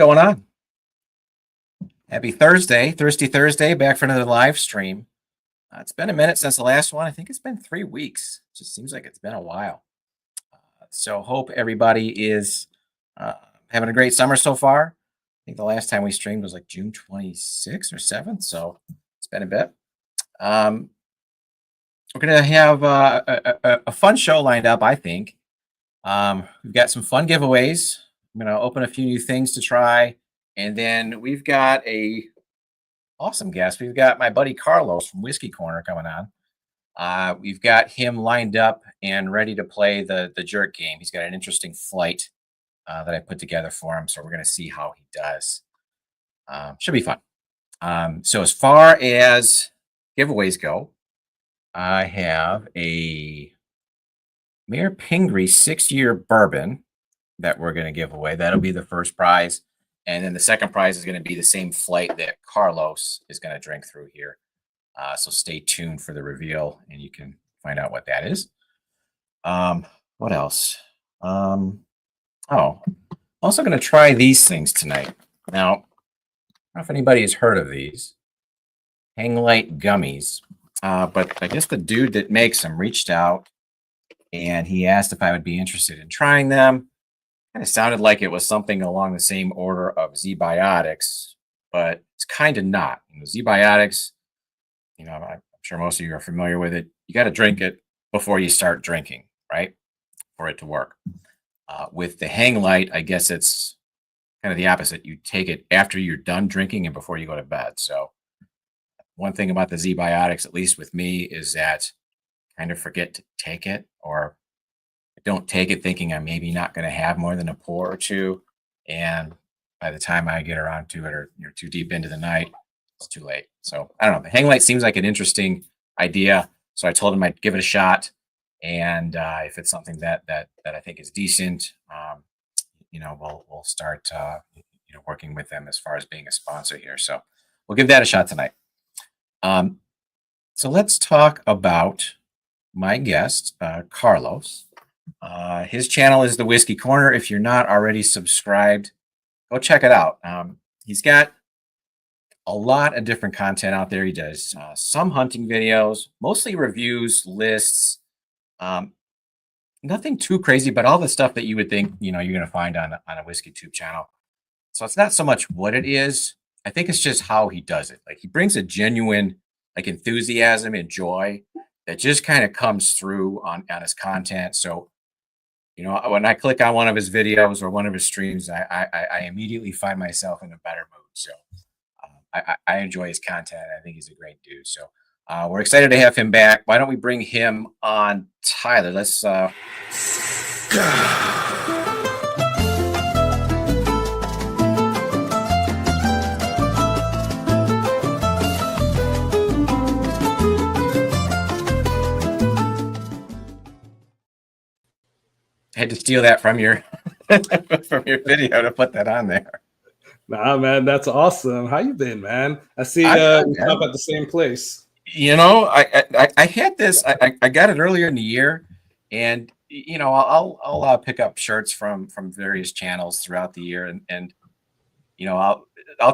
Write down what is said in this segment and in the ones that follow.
going on? Happy Thursday, Thirsty Thursday, back for another live stream. It's been a minute since the last one. I think it's been 3 weeks. It just seems like it's been a while. So hope everybody is having a great summer so far. I think the last time we streamed was like June 26th or 7th, so it's been a bit. We're going to have a fun show lined up, I think. We've got some fun giveaways. I'm going to open a few new things to try. And then we've got a awesome guest. We've got my buddy Carlos from Whiskey Corner coming on. We've got him lined up and ready to play the jerk game. He's got an interesting flight that I put together for him. So we're going to see how he does. Should be fun. So as far as giveaways go, I have a Mayor Pingree 6-year bourbon that we're going to give away. That'll be the first prize. And then the second prize is going to be the same flight that Carlos is going to drink through here. So stay tuned for the reveal and you can find out what that is. What else? Also going to try these things tonight. Now, I don't know if anybody has heard of these. Hang Light gummies. But I guess the dude that makes them reached out and he asked if I would be interested in trying them. Kind of sounded like it was something along the same order of Z-Biotics, but it's kind of not. Z-Biotics, I'm sure most of you are familiar with it. You got to drink it before you start drinking, right? For it to work. With the Hang Light, I guess it's kind of the opposite. You take it after you're done drinking and before you go to bed. So one thing about the Z-Biotics, at least with me, is that I kind of forget to take it, or don't take it thinking I'm maybe not going to have more than a pour or two. And by the time I get around to it, or you're too deep into the night, it's too late. So I don't know. The Hang Light seems like an interesting idea. So I told him I'd give it a shot. And if it's something that I think is decent, we'll start, working with them as far as being a sponsor here. So we'll give that a shot tonight. So let's talk about my guest, Carlos. His channel is the Whiskey Corner. If you're not already subscribed, go check it out. He's got a lot of different content out there. He does some hunting videos, mostly reviews, lists, nothing too crazy, but all the stuff that you would think, you're going to find on a Whiskey Tube channel. So it's not so much what it is. I think it's just how he does it. Like, he brings a genuine enthusiasm and joy that just kind of comes through on his content. So, when I click on one of his videos or one of his streams, I immediately find myself in a better mood. So I enjoy his content. I think he's a great dude. So we're excited to have him back. Why don't we bring him on, Tyler? Let's I had to steal that from your from your video to put that on there. Nah, man, that's awesome. How you been, man? I see we shop at the same place. I had this. I got it earlier in the year, and I'll pick up shirts from various channels throughout the year, and I'll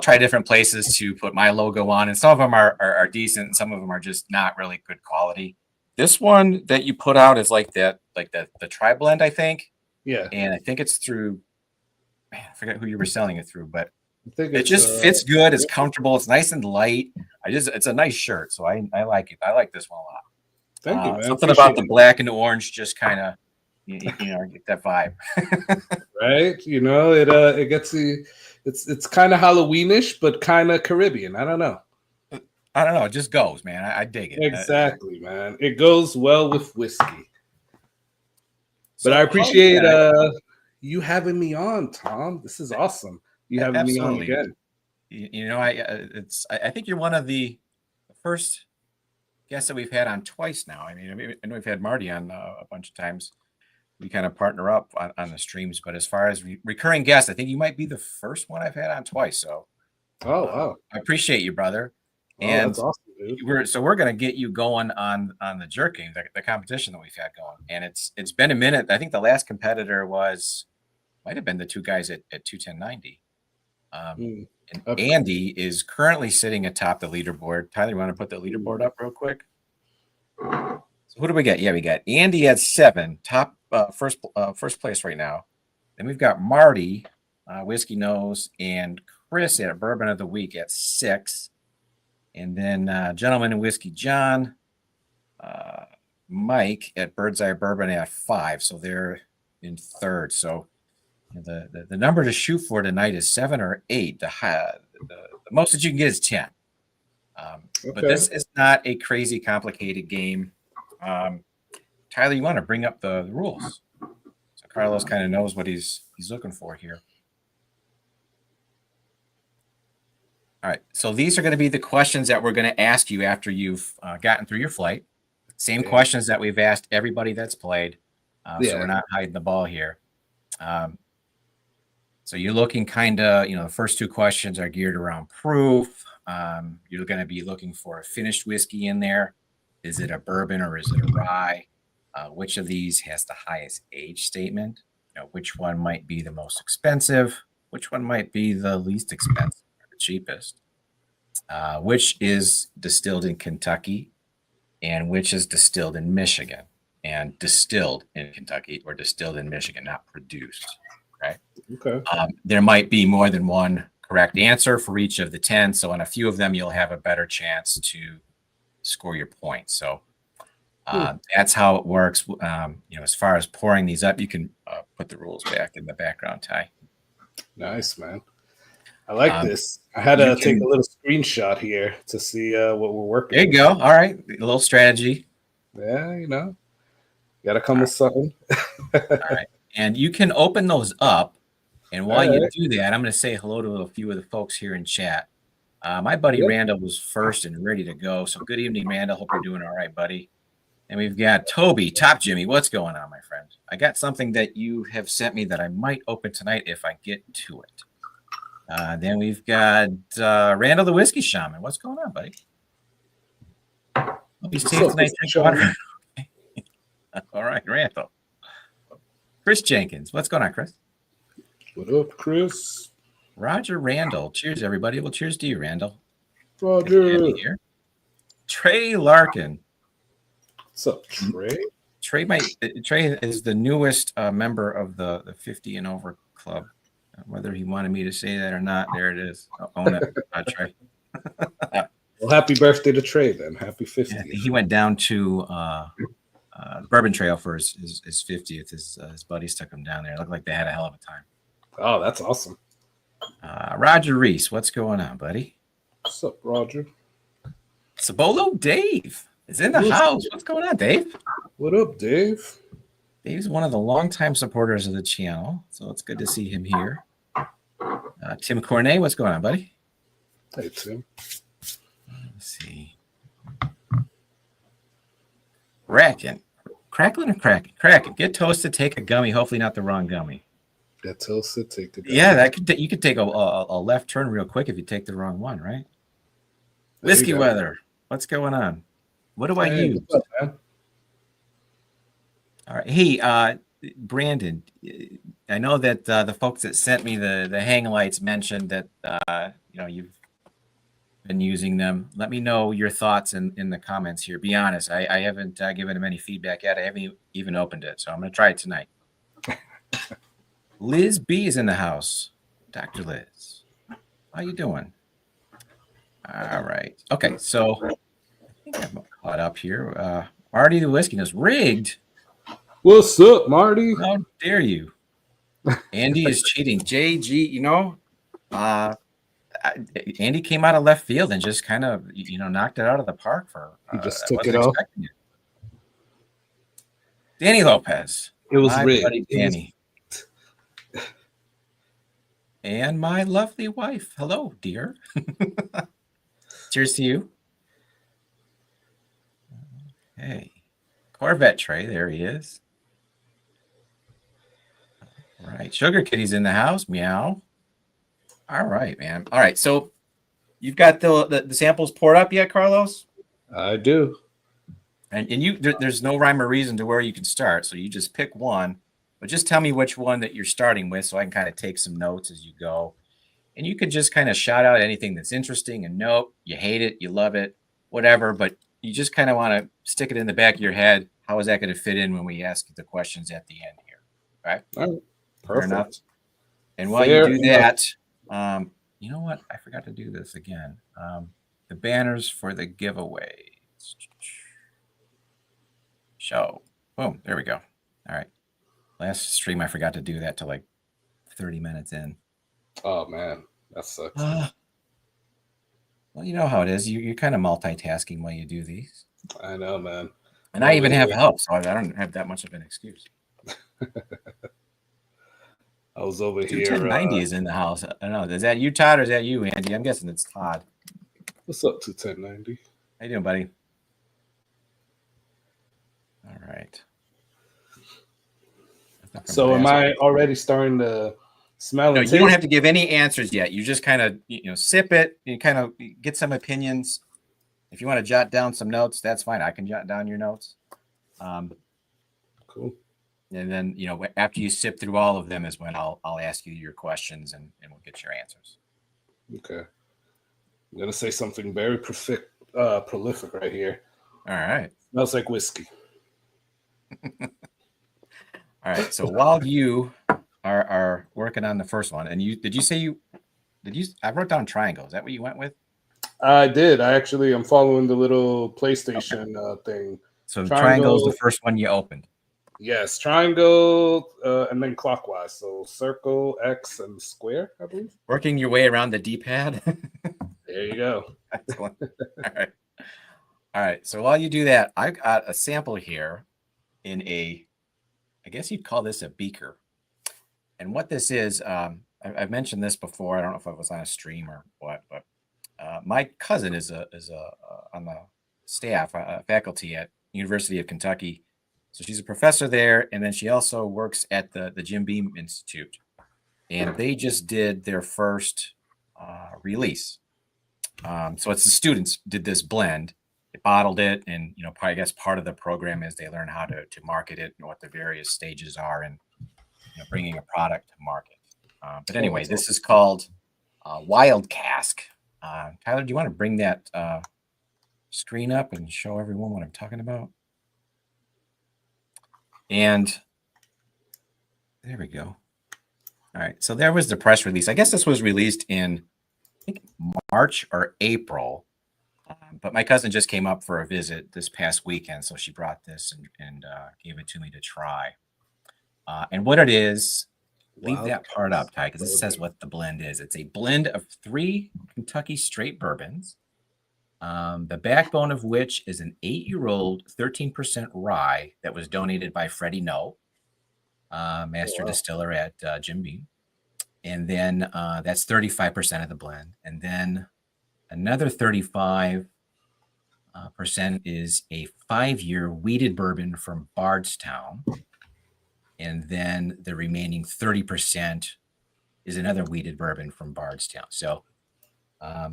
try different places to put my logo on, and some of them are decent, and some of them are just not really good quality. This one that you put out is like the tri-blend, I think. Yeah. And I think it's through, I forget who you were selling it through, but it just fits good. It's comfortable. It's nice and light. It's a nice shirt. So I like it. I like this one a lot. Thank you, man. Something about the black and the orange just kind of, get that vibe. Right. It gets it's kind of Halloweenish, but kind of Caribbean. I don't know. It just goes, man. I dig it. Exactly, man. It goes well with whiskey. But I appreciate you having me on, Tom. This is awesome. You having me on again. I think you're one of the first guests that we've had on twice now. I know we've had Marty on a bunch of times. We kind of partner up on the streams, but as far as recurring guests, I think you might be the first one I've had on twice. So, wow. I appreciate you, brother. And that's awesome, dude. We're going to get you going on the jerking, the competition that we've had going. And it's been a minute. I think the last competitor might have been the two guys at 21090. And Andy is currently sitting atop the leaderboard. Tyler, you want to put the leaderboard up real quick? So who do we get? Yeah, we got Andy at 7, top first place right now. Then we've got Marty, Whiskey Nose, and Chris at Bourbon of the Week at 6. And then Gentleman and Whiskey John, Mike at Bird's Eye Bourbon at 5. So they're in 3rd. So the number to shoot for tonight is 7 or 8. The most that you can get is 10. But this is not a crazy complicated game. Tyler, you want to bring up the rules so Carlos kind of knows what he's looking for here. All right, so these are going to be the questions that we're going to ask you after you've gotten through your flight. Same questions that we've asked everybody that's played. So we're not hiding the ball here. So you're looking kind of, the first 2 questions are geared around proof. You're going to be looking for a finished whiskey in there. Is it a bourbon or is it a rye? Which of these has the highest age statement? Which one might be the most expensive? Which one might be the least expensive or the cheapest? Which is distilled in Kentucky and which is distilled in Michigan? And distilled in Kentucky or distilled in Michigan, not produced. Right? Okay. There might be more than one correct answer for each of the 10. So on a few of them, you'll have a better chance to score your points. So that's how it works. As far as pouring these up, you can put the rules back in the background, Ty. Nice, man. I like this. I had to take a little screenshot here to see what we're working with. There you go. All right. A little strategy. Yeah, got to come with something. All right. And you can open those up. And while you do that, I'm going to say hello to a few of the folks here in chat. My buddy Randall was first and ready to go. So good evening, Randall. Hope you're doing all right, buddy. And we've got Toby, Top Jimmy. What's going on, my friend? I got something that you have sent me that I might open tonight if I get to it. Then we've got Randall the Whiskey Shaman. What's going on, buddy? Hope he's safe tonight. Drink water. All right, Randall. Chris Jenkins. What's going on, Chris? What up, Chris? Roger Randall. Cheers, everybody. Well, cheers to you, Randall. Roger. Here. Trey Larkin. What's up, Trey? Trey is the newest member of the 50 and over club. Whether he wanted me to say that or not, there it is. I'll own it, Trey. Well, happy birthday to Trey, then. Happy 50th. Yeah, he went down to Bourbon Trail for his 50th. His buddies took him down there. It looked like they had a hell of a time. Oh, that's awesome. Roger Reese, what's going on, buddy? What's up, Roger? Sabolo Dave is in the house. What's going on, Dave? What up, Dave? Dave's one of the longtime supporters of the channel, so it's good to see him here. Tim Cornet, what's going on, buddy? Hey, Tim. Let's see. Cracken or Kraken. Get toasted, take a gummy. Hopefully not the wrong gummy. Get toasted, take the gummy. Yeah, you could take a left turn real quick if you take the wrong one, right? Whiskey Weather. What's going on? What do I use? What's up, man? All right. Hey, Brandon, I know that the folks that sent me the hang lights mentioned that you've been using them. Let me know your thoughts in the comments here. Be honest. I haven't given them any feedback yet. I haven't even opened it, so I'm going to try it tonight. Liz B is in the house. Dr. Liz, how you doing? All right. Okay, so I think I'm caught up here. Marty the Whiskey Nose. Rigged. What's up, Marty? How dare you? Andy is cheating. JG, Andy came out of left field and just kind of, knocked it out of the park for. He just took it off. Danny Lopez. It was rigged. Buddy Danny. And my lovely wife. Hello, dear. Cheers to you. Okay. Corvette Trey. There he is. All right. Sugar Kitty's in the house. Meow. All right, man. All right. So you've got the samples poured up yet, Carlos? I do. And there's no rhyme or reason to where you can start. So you just pick one, but just tell me which one that you're starting with so I can kind of take some notes as you go. And you could just kind of shout out anything that's interesting and nope, you hate it, you love it, whatever, but you just kind of want to stick it in the back of your head. How is that going to fit in when we ask the questions at the end here? Right? All right. Fair enough. Perfect. And while you do that, you know what? I forgot to do this again. The banners for the giveaway. Show. Boom. There we go. All right. Last stream, I forgot to do that till like 30 minutes in. Oh, man. That sucks. Well, you know how it is. You're kind of multitasking while you do these. I know, man. And I even have help, so I don't have that much of an excuse. I was over here. 21090 is in the house. I don't know. Is that you, Todd, or is that you, Andy? I'm guessing it's Todd. What's up, 21090? How you doing, buddy? All right. So am I already starting to smell it? No, you don't have to give any answers yet. You just kind of, sip it. You kind of get some opinions. If you want to jot down some notes, that's fine. I can jot down your notes. Cool. And then, after you sip through all of them is when I'll ask you your questions and we'll get your answers. Okay. I'm going to say something very prolific right here. All right. Smells like whiskey. All right. So while you are working on the first one, and I wrote down triangle. Is that what you went with? I did. I'm following the little PlayStation thing. So triangle is the first one you opened. Yes, triangle, and then clockwise. So circle, X, and square, I believe. Working your way around the D-pad. There you go. Excellent. All right. So while you do that, I've got a sample here in I guess you'd call this a beaker. And what this is, I've mentioned this before. I don't know if it was on a stream or what, but my cousin is on the staff, faculty at University of Kentucky. So she's a professor there, and then she also works at the Jim Beam Institute. And they just did their first release. So it's the students did this blend. They bottled it, and I guess part of the program is they learn how to market it and what the various stages are in bringing a product to market. But anyway, this is called Wild Cask. Tyler, do you want to bring that screen up and show everyone what I'm talking about? And there we go. All right, so there was the press release. I guess this was released in, I think, March or April. But my cousin just came up for a visit this past weekend, so she brought this and gave it to me to try. And what it is, leave that part up, Ty, because it says what the blend is. It's a blend of 3 Kentucky straight bourbons, the backbone of which is an 8-year-old 13% rye that was donated by Freddie No, master distiller at Jim Beam. And then that's 35% of the blend. And then another 35% is a 5-year wheated bourbon from Bardstown. And then the remaining 30% is another wheated bourbon from Bardstown. So, a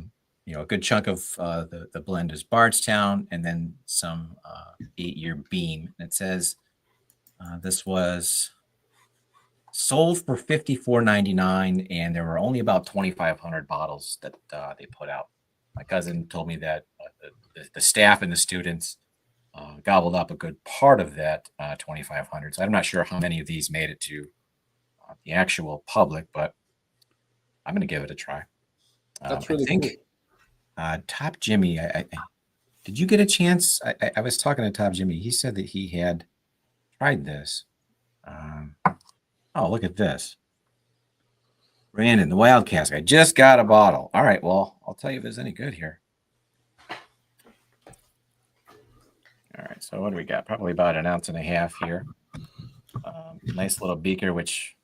good chunk of the blend is Bardstown, and then some 8-year Beam. And it says this was sold for $54.99, and there were only about 2,500 bottles that they put out. My cousin told me that the staff and the students gobbled up a good part of that 2,500. So I'm not sure how many of these made it to the actual public, but I'm going to give it a try. That's really cool. Top Jimmy, did you get a chance? I was talking to Top Jimmy. He said that he had tried this. Oh, look at this. Brandon, the Wild Cask. I just got a bottle. All right, well, I'll tell you if it's any good here. All right, so what do we got? Probably about 1.5 ounces here. Nice little beaker, which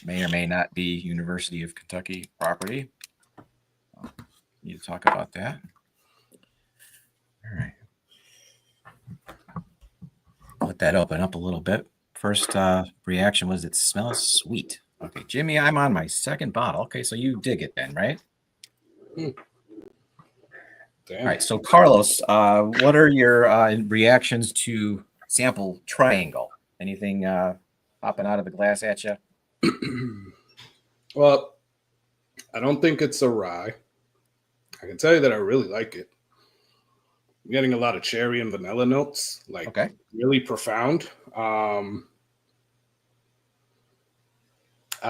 may or may not be University of Kentucky property. Need to talk about that. All right. Let that open up a little bit. First reaction was it smells sweet. Okay, Jimmy, I'm on my second bottle. Okay, so you dig it then, right? Damn. All right, so Carlos, what are your reactions to sample triangle? Anything popping out of the glass at you? Well, I don't think it's a rye. I can tell you that I really like it. I'm getting a lot of cherry and vanilla notes, like Okay. really profound. I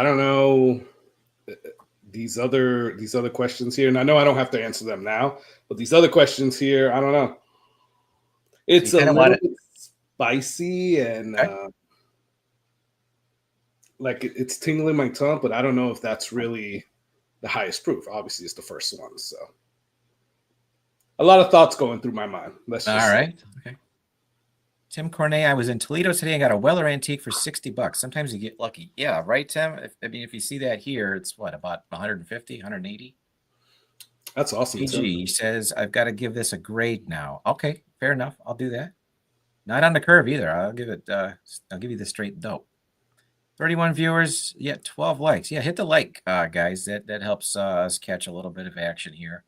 don't know these other questions here, and I know I don't have to answer them now, but these other questions here, I don't know. So It's you a kind of want little it. bit spicy and Okay. like it's tingling my tongue, but I don't know if that's really the highest proof. Obviously, it's the first one, so a lot of thoughts going through my mind. Let's All just say. right. Okay. Tim Cornet, I was in Toledo today and got a Weller antique for $60. Sometimes you get lucky. Yeah, right, Tim? If you see that here, it's what, about 150, 180? That's awesome, Tim. PG says, I've got to give this a grade now. Okay, fair enough. I'll do that. Not on the curve either. I'll give you the straight dope. 31 viewers, yeah, 12 likes. Yeah, hit the like, guys. That helps us catch a little bit of action here.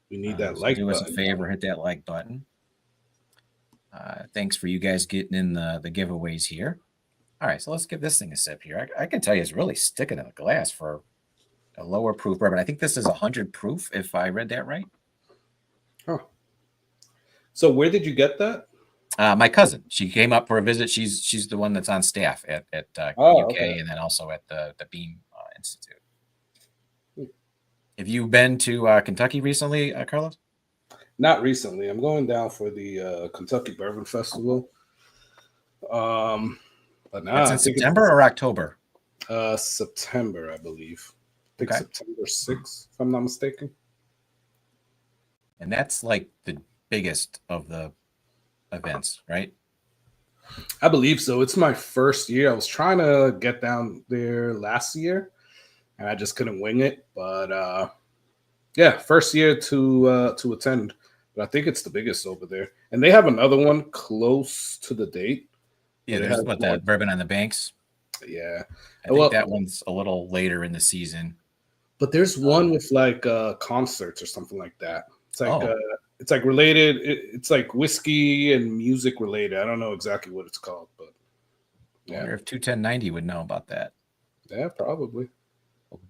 We need that So like do us a button. favor, hit that like button. Thanks for you guys getting in the giveaways here. All right, so let's give this thing a sip here. I can tell you it's really sticking to the glass for a lower proof bourbon. I think this is 100 proof, if I read that right. Huh. So where did you get that? My cousin, she came up for a visit. She's the one that's on staff at UK, Okay. and then also at the Beam Institute. Have you been to Kentucky recently, Carlos? Not recently. I'm going down for the Kentucky Bourbon Festival. But now That's I in think September or October? it's September, I believe. I think Okay. September 6th, if I'm not mistaken. And that's like the biggest of the events, right? I believe so. It's my first year. I was trying to get down there last year, and I just couldn't wing it. But yeah, first year to attend. But I think it's the biggest over there, and they have another one close to the date. Yeah, It there's has the Bourbon on the Banks. Yeah, I think that one's a little later in the season. But there's one with like concerts or something like that. Oh. It's like related. It's like whiskey and music related. I don't know exactly what it's called, but I wonder if 21090 would know about that. Yeah, probably.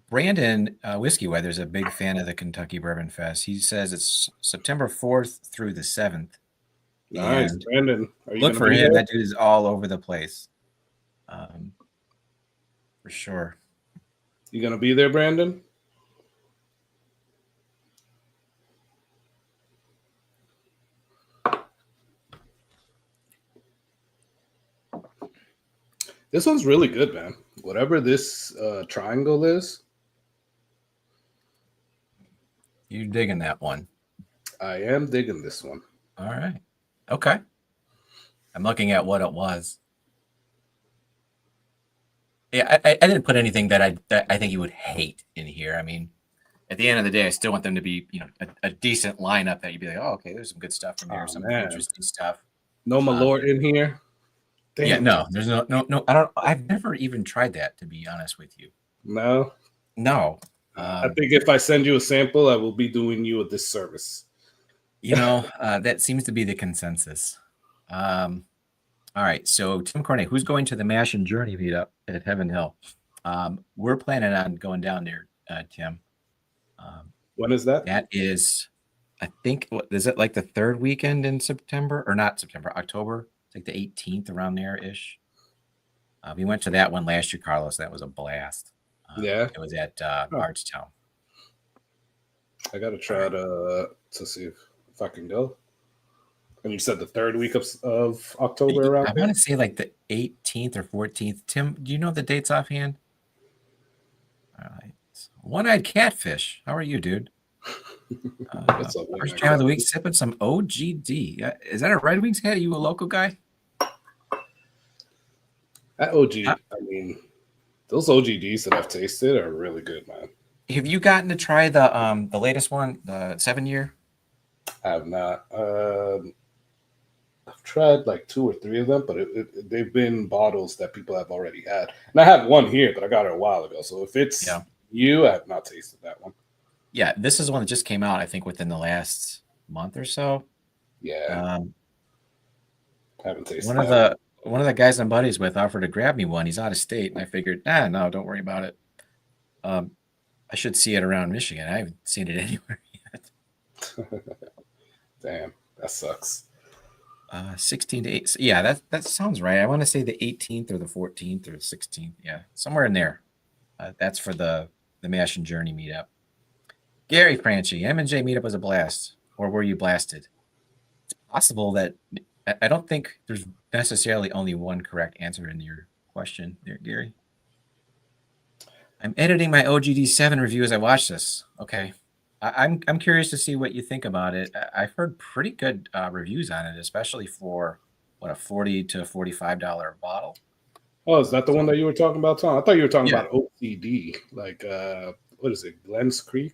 Brandon Whiskey Weather's a big fan of the Kentucky Bourbon Fest. He says it's September 4th through the 7th. Nice, And Brandon. Are you look for be him. there? That dude is all over the place. For sure. You gonna be there, Brandon? This one's really good, man. Whatever this triangle is, You digging that one? I am digging this one. All right. Okay. I'm looking at what it was. Yeah, I didn't put anything that I think you would hate in here. I mean, at the end of the day, I still want them to be, a decent lineup that you'd be like, oh, okay, there's some good stuff from here, some interesting stuff. No Malort in here. Damn. Yeah, no, there's no. I've never even tried that, to be honest with you. No. I think if I send you a sample, I will be doing you a disservice. That seems to be the consensus. All right, so Tim Cornet, who's going to the Mash and Journey meetup at Heaven Hill? We're planning on going down there, Tim. When is that? That is, I think, is it like the third weekend in September? Or not September, October? It's like the 18th, around there-ish. We went to that one last year, Carlos. That was a blast. Yeah. It was at Bardstown. I got to try to see if I can go. And you said the third week of October around I want to say like the 18th or 14th. Tim, do you know the dates offhand? All right. One-eyed catfish. How are you, dude? What's up, first jam of the week, sipping some OGD. Is that a Red Wings hat? Are you a local guy? That OG, I mean, those OGDs that I've tasted are really good, man. Have you gotten to try the latest one, the 7-year? I have not. I've tried like 2 or 3 of them, but they've been bottles that people have already had. And I have one here, but I got it a while ago. So if it's you, I have not tasted that one. Yeah, this is one that just came out, I think, within the last month or so. Yeah. Haven't tasted one of the guys I'm buddies with offered to grab me one. He's out of state, and I figured, no, don't worry about it. I should see it around Michigan. I haven't seen it anywhere yet. Damn, that sucks. 16 to 8. Yeah, that sounds right. I want to say the 18th or the 14th or the 16th. Yeah, somewhere in there. That's for the Mash and Journey meetup. Gary Franchi, M&J meetup was a blast. Or were you blasted? It's possible that I don't think there's necessarily only one correct answer in your question there, Gary. I'm editing my OGD7 review as I watch this. Okay. I'm curious to see what you think about it. I've heard pretty good reviews on it, especially for what, a $40 to $45 bottle. Oh, is that the one that you were talking about, Tom? I thought you were talking Yeah. about OCD, like what is it, Glens Creek?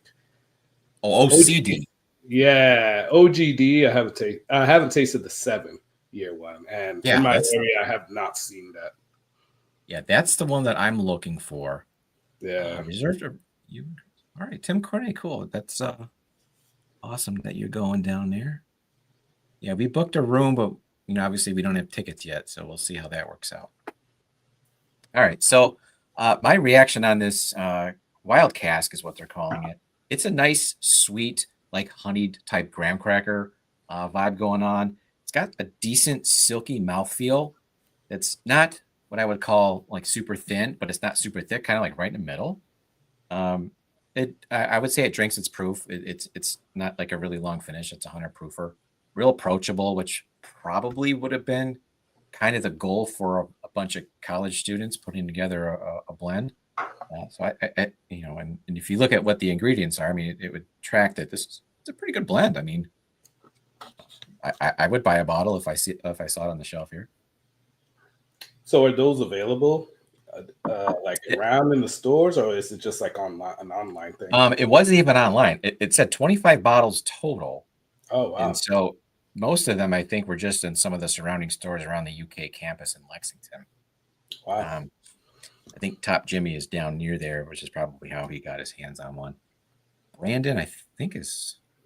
Oh, OCD. Yeah, OGD. I haven't tasted the 7-year one, and Yeah, in my that's area, I have not seen that. yeah, that's the one that I'm looking for. Yeah, Reserved you. All right, Tim Corney, cool. That's awesome that you're going down there. Yeah, we booked a room, but obviously we don't have tickets yet, so we'll see how that works out. All right, so my reaction on this wild cask is what they're calling it. It's a nice, sweet, like honeyed type graham cracker vibe going on. It's got a decent silky mouthfeel. It's not what I would call like super thin, but it's not super thick, kind of like right in the middle. I would say it drinks its proof. It's not like a really long finish. It's a 100 proofer, real approachable, which probably would have been kind of the goal for a bunch of college students putting together a blend. So I and if you look at what the ingredients are, I mean, it would track that it's a pretty good blend. I mean, I would buy a bottle if I saw it on the shelf here. So are those available, like around in the stores, or is it just like an online thing? It wasn't even online. It said 25 bottles total. Oh wow! And so most of them, I think, were just in some of the surrounding stores around the UK campus in Lexington. Wow. I think Top Jimmy is down near there, which is probably how he got his hands on one. Brandon, I think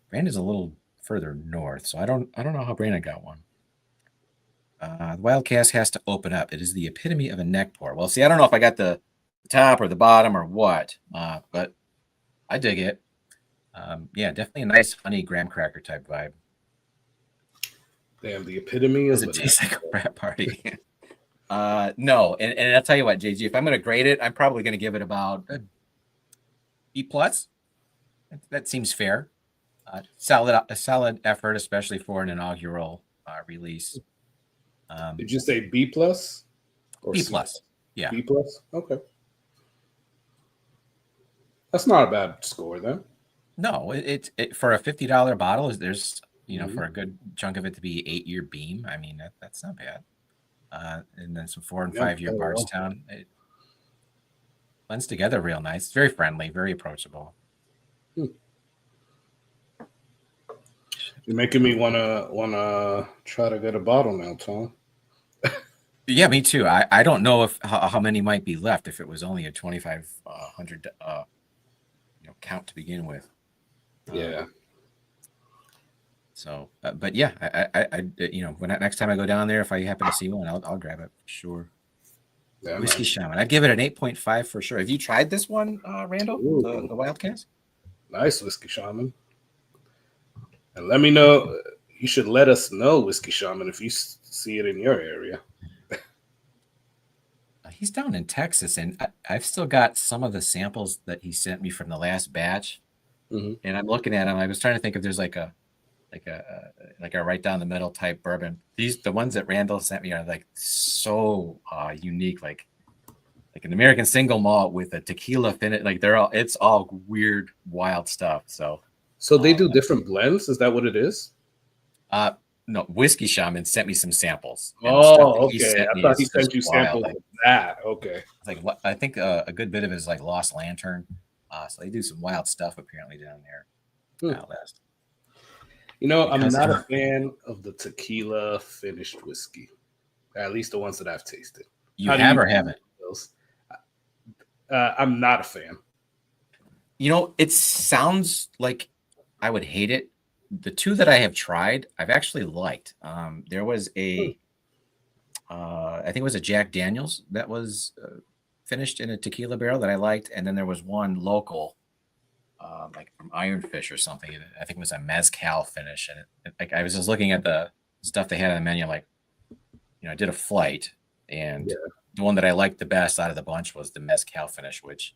Brandon's a little further north, so I don't know how Brandon got one. The wild cask has to open up. It is the epitome of a neck pour. Well, see, I don't know if I got the top or the bottom or what, but I dig it. Yeah, definitely a nice honey graham cracker type vibe. Damn, the epitome Does of it taste like a frat party? No, and I'll tell you what, JG, if I'm going to grade it, I'm probably going to give it about a B plus. That seems fair. A solid effort, especially for an inaugural release. Did you say B plus? Or B plus? Yeah, B plus. Okay, that's not a bad score then. No, it for a $50 bottle. There's for a good chunk of it to be 8-year beam. I mean that's not bad. And then some 4 and 5-year Bardstown. It blends together real nice. It's very friendly, very approachable. You're making me wanna try to get a bottle now, Tom. Yeah, me too. I don't know how many might be left if it was only a 2,500 count to begin with. Yeah. So, but yeah, I when next time I go down there, if I happen to see one, I'll grab it for sure. Yeah, Whiskey Shaman. I'd give it an 8.5 for sure. Have you tried this one, Randall? The wild cask? Nice, Whiskey Shaman. And let me know. You should let us know, Whiskey Shaman, if you see it in your area. He's down in Texas, and I've still got some of the samples that he sent me from the last batch. Mm-hmm. And I'm looking at them. I was trying to think if there's like a right down the middle type bourbon. The ones that Randall sent me are like so unique, like an American single malt with a tequila finish. Like it's all weird, wild stuff. So they do different blends. Is that what it is? No, Whiskey Shaman sent me some samples. Oh, okay. I thought he sent you samples of that. Okay. It's like I think a good bit of it is like Lost Lantern. So they do some wild stuff apparently down there. I'm not a fan of the tequila finished whiskey. At least the ones that I've tasted. You have or haven't? I'm not a fan. It sounds like I would hate it. The two that I have tried, I've actually liked. There was I think it was a Jack Daniel's that was finished in a tequila barrel that I liked, and then there was one local like from Ironfish or something. I think it was a mezcal finish, and like I was just looking at the stuff they had on the menu. Like, I did a flight, and the one that I liked the best out of the bunch was the mezcal finish, which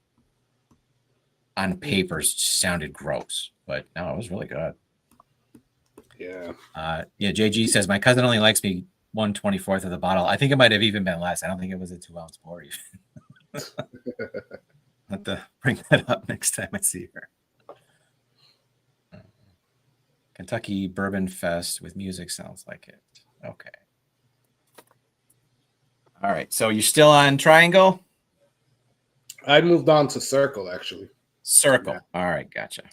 on paper sounded gross, but no, it was really good. Yeah. Yeah. JG says my cousin only likes me 1/24 of the bottle. I think it might have even been less. I don't think it was a 2-ounce pour. Even. I'll have to bring that up next time I see her. Kentucky Bourbon Fest with music sounds like it. Okay. All right. So you're still on Triangle? I moved on to Circle, actually. Circle. Yeah. All right. Gotcha.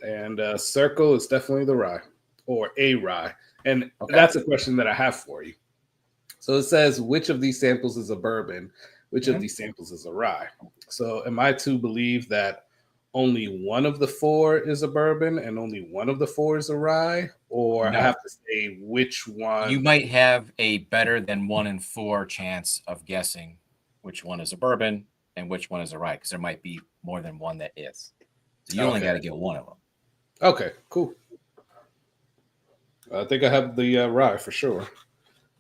And Circle is definitely the rye, or a rye. And that's a question that I have for you. So it says, which of these samples is a bourbon? Which of these samples is a rye? So am I to believe that only one of the four is a bourbon and only one of the four is a rye? Or I have to say which one? You might have a better than 1 in 4 chance of guessing which one is a bourbon and which one is a rye, because there might be more than one that is. So you only got to get one of them. Okay, cool. I think I have the rye for sure.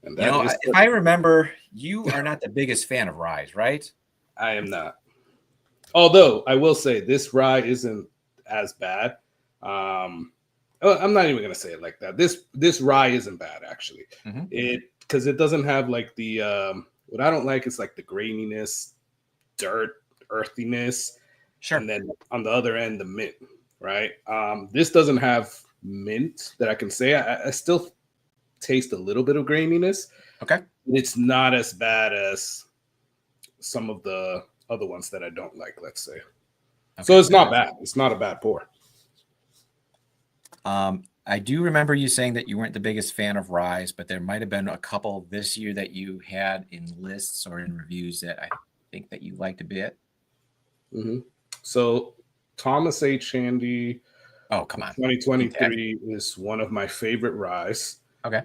And if I remember, you are not the biggest fan of ryes, right? I am not. Although I will say this rye isn't as bad. I'm not even gonna say it like that. This rye isn't bad actually. Because it doesn't have like the what I don't like is like the graininess, dirt, earthiness. Sure. And then on the other end, the mint. Right. This doesn't have mint that I can say. I still taste a little bit of graininess. Okay. It's not as bad as some of the other ones that I don't like, let's say. Okay. So it's not bad. It's not a bad pour. I do remember you saying that you weren't the biggest fan of ryes, but there might have been a couple this year that you had in lists or in reviews that I think that you liked a bit. So Thomas H. Handy. Oh, come on. 2023 is one of my favorite ryes. Okay.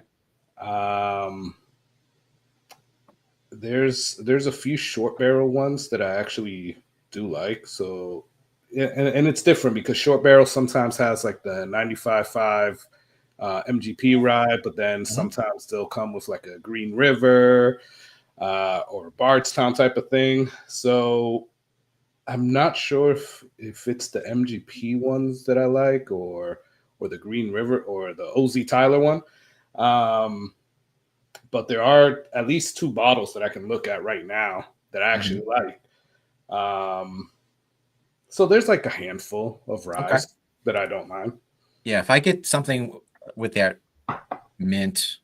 There's a few short barrel ones that I actually do like. So, yeah, and it's different because short barrel sometimes has like the 95.5 MGP rye, but then sometimes they'll come with like a Green River or Bardstown type of thing. So I'm not sure if it's the MGP ones that I like or the Green River or the OZ Tyler one. But there are at least 2 bottles that I can look at right now that I actually like. So there's like a handful of ryes that I don't mind. Yeah, if I get something with that mint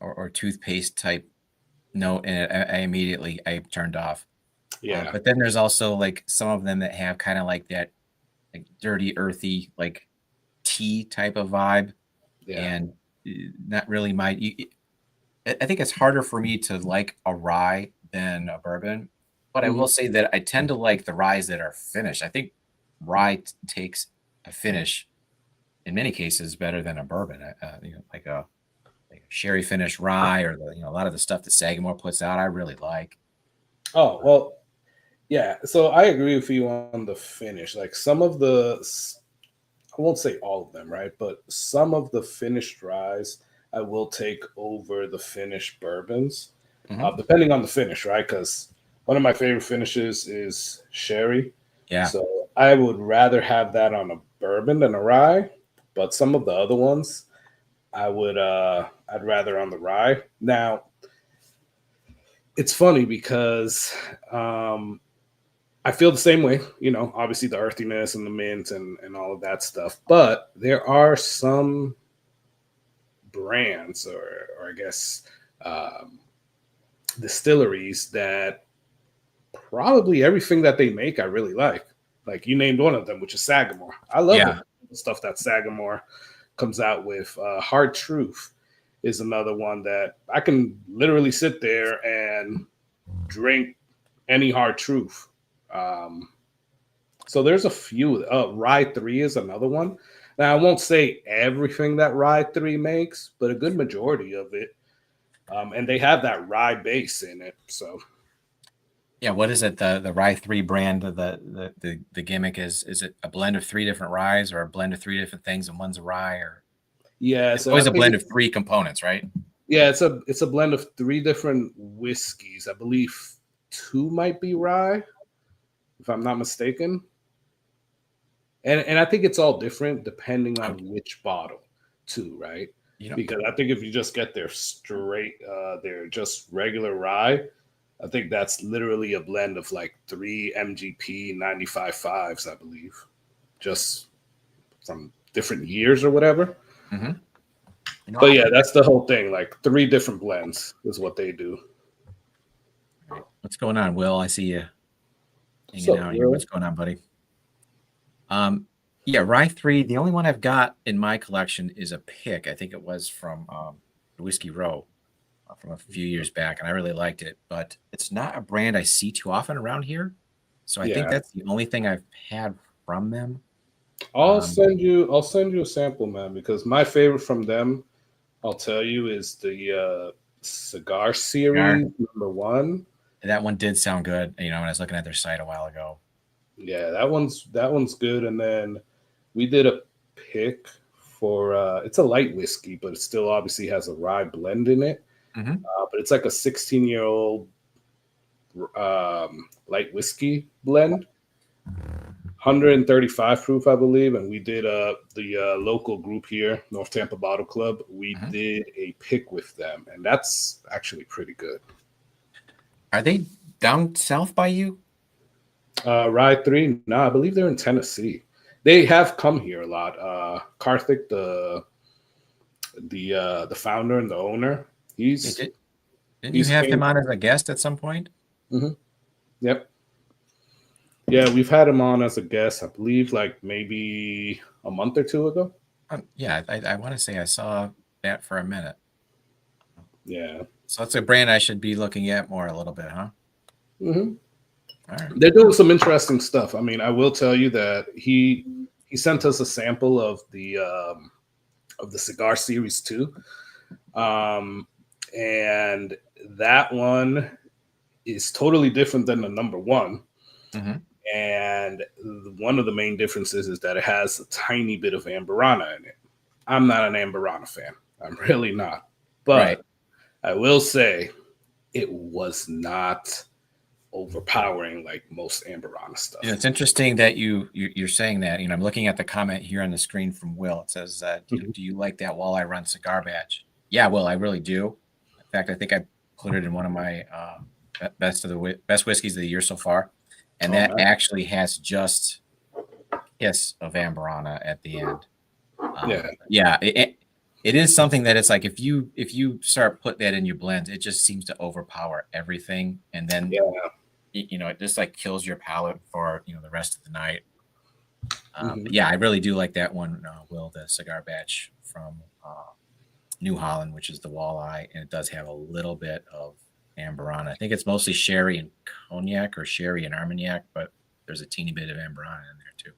or toothpaste type note in it, I immediately turned off. Yeah. But then there's also like some of them that have kind of like that like dirty, earthy, like tea type of vibe. Yeah. And not really I think it's harder for me to like a rye than a bourbon. But I will say that I tend to like the ryes that are finished. I think rye takes a finish in many cases better than a bourbon. Like a sherry finished rye or a lot of the stuff that Sagamore puts out, I really like. Oh, well, yeah. So I agree with you on the finish. Like some of the, I won't say all of them, right? But some of the finished ryes I will take over the finished bourbons, depending on the finish, right? Because one of my favorite finishes is sherry. Yeah. So I would rather have that on a bourbon than a rye. But some of the other ones, I'd rather on the rye. Now, it's funny because I feel the same way, obviously the earthiness and the mint and all of that stuff. But there are some brands or I guess distilleries that probably everything that they make I really like. Like you named one of them, which is Sagamore. I love the stuff that Sagamore comes out with. Hard Truth is another one that I can literally sit there and drink any Hard Truth. So there's a few. Rye 3 is another one. Now, I won't say everything that Rye 3 makes, but a good majority of it. And they have that rye base in it. So, Yeah, what is it? The Rye 3 brand, the gimmick is it a blend of 3 different ryes or a blend of 3 different things and one's a rye, or Yeah, it's so I always a think blend of 3 components, right? yeah, it's a blend of 3 different whiskeys. I believe 2 might be rye, if I'm not mistaken. And I think it's all different depending Okay. on which bottle, too, right? You know, Because I think if you just get their straight, their just regular rye, I think that's literally a blend of like 3 MGP 95.5s, I believe, just from different years or whatever. mhm. You know, But yeah, that's the whole thing. Like 3 different blends is what they do. right. What's going on, Will? I see you hanging So, out here. What's Will? going on, buddy? Um, yeah, Rye 3, the only one I've got in my collection is a pick. I think it was from Whiskey Row from a few years back, and I really liked it, but it's not a brand I see too often around here. So I think Yeah, that's the only thing I've had from them. I'll Um, send you. I'll send you a sample, man. Because my favorite from them, I'll tell you, is the cigar cigar. series #1. That one did sound good, when I was looking at their site a while ago. Yeah, that one's good. And then we did a pick for it's a light whiskey, but it still obviously has a rye blend in it. Hmm. But it's like a 16-year-old light whiskey blend. 135 proof, I believe, and we did the local group here, North Tampa Bottle Club. We Hmm. did a pick with them, and that's actually pretty good. Are they down south by you? Ride 3, no, I believe they're in Tennessee. They have come here a lot. Karthik, the founder and the owner, Yeah, he's didn't you he's have him came. on as a guest at some point? Mhm. Yep, yeah, we've had him on as a guest. I believe like maybe a month or two ago. Yeah, I want to say I saw that for a minute. Yeah. So it's a brand I should be looking at more a little bit, huh? hmm All right. They're doing some interesting stuff. I mean, I will tell you that he sent us a sample of the cigar series too, um, and that one is totally different than the #1. Hmm. And one of the main differences is that it has a tiny bit of amberana in it. I'm not an amberana fan. I'm really not. Right. But I will say it was not overpowering like most amberana stuff. It's interesting that you're saying that. I'm looking at the comment here on the screen from Will. It says, Mhm. "Do you like that Walleye Run cigar batch?" Yeah, Will, I really do. In fact, I think I put it in one of my best whiskeys of the year so far, and Oh, that nice. actually has just a hiss of amberana at the end. Yeah. Yeah, it is something that it's like if you start putting that in your blend, it just seems to overpower everything, and then Yeah. it just like kills your palate for the rest of the night. But hmm yeah, I really do like that one, Will, the cigar batch from New Holland, which is the walleye, and it does have a little bit of amberana. I think it's mostly sherry and cognac or sherry and armagnac, but there's a teeny bit of amberana in there too.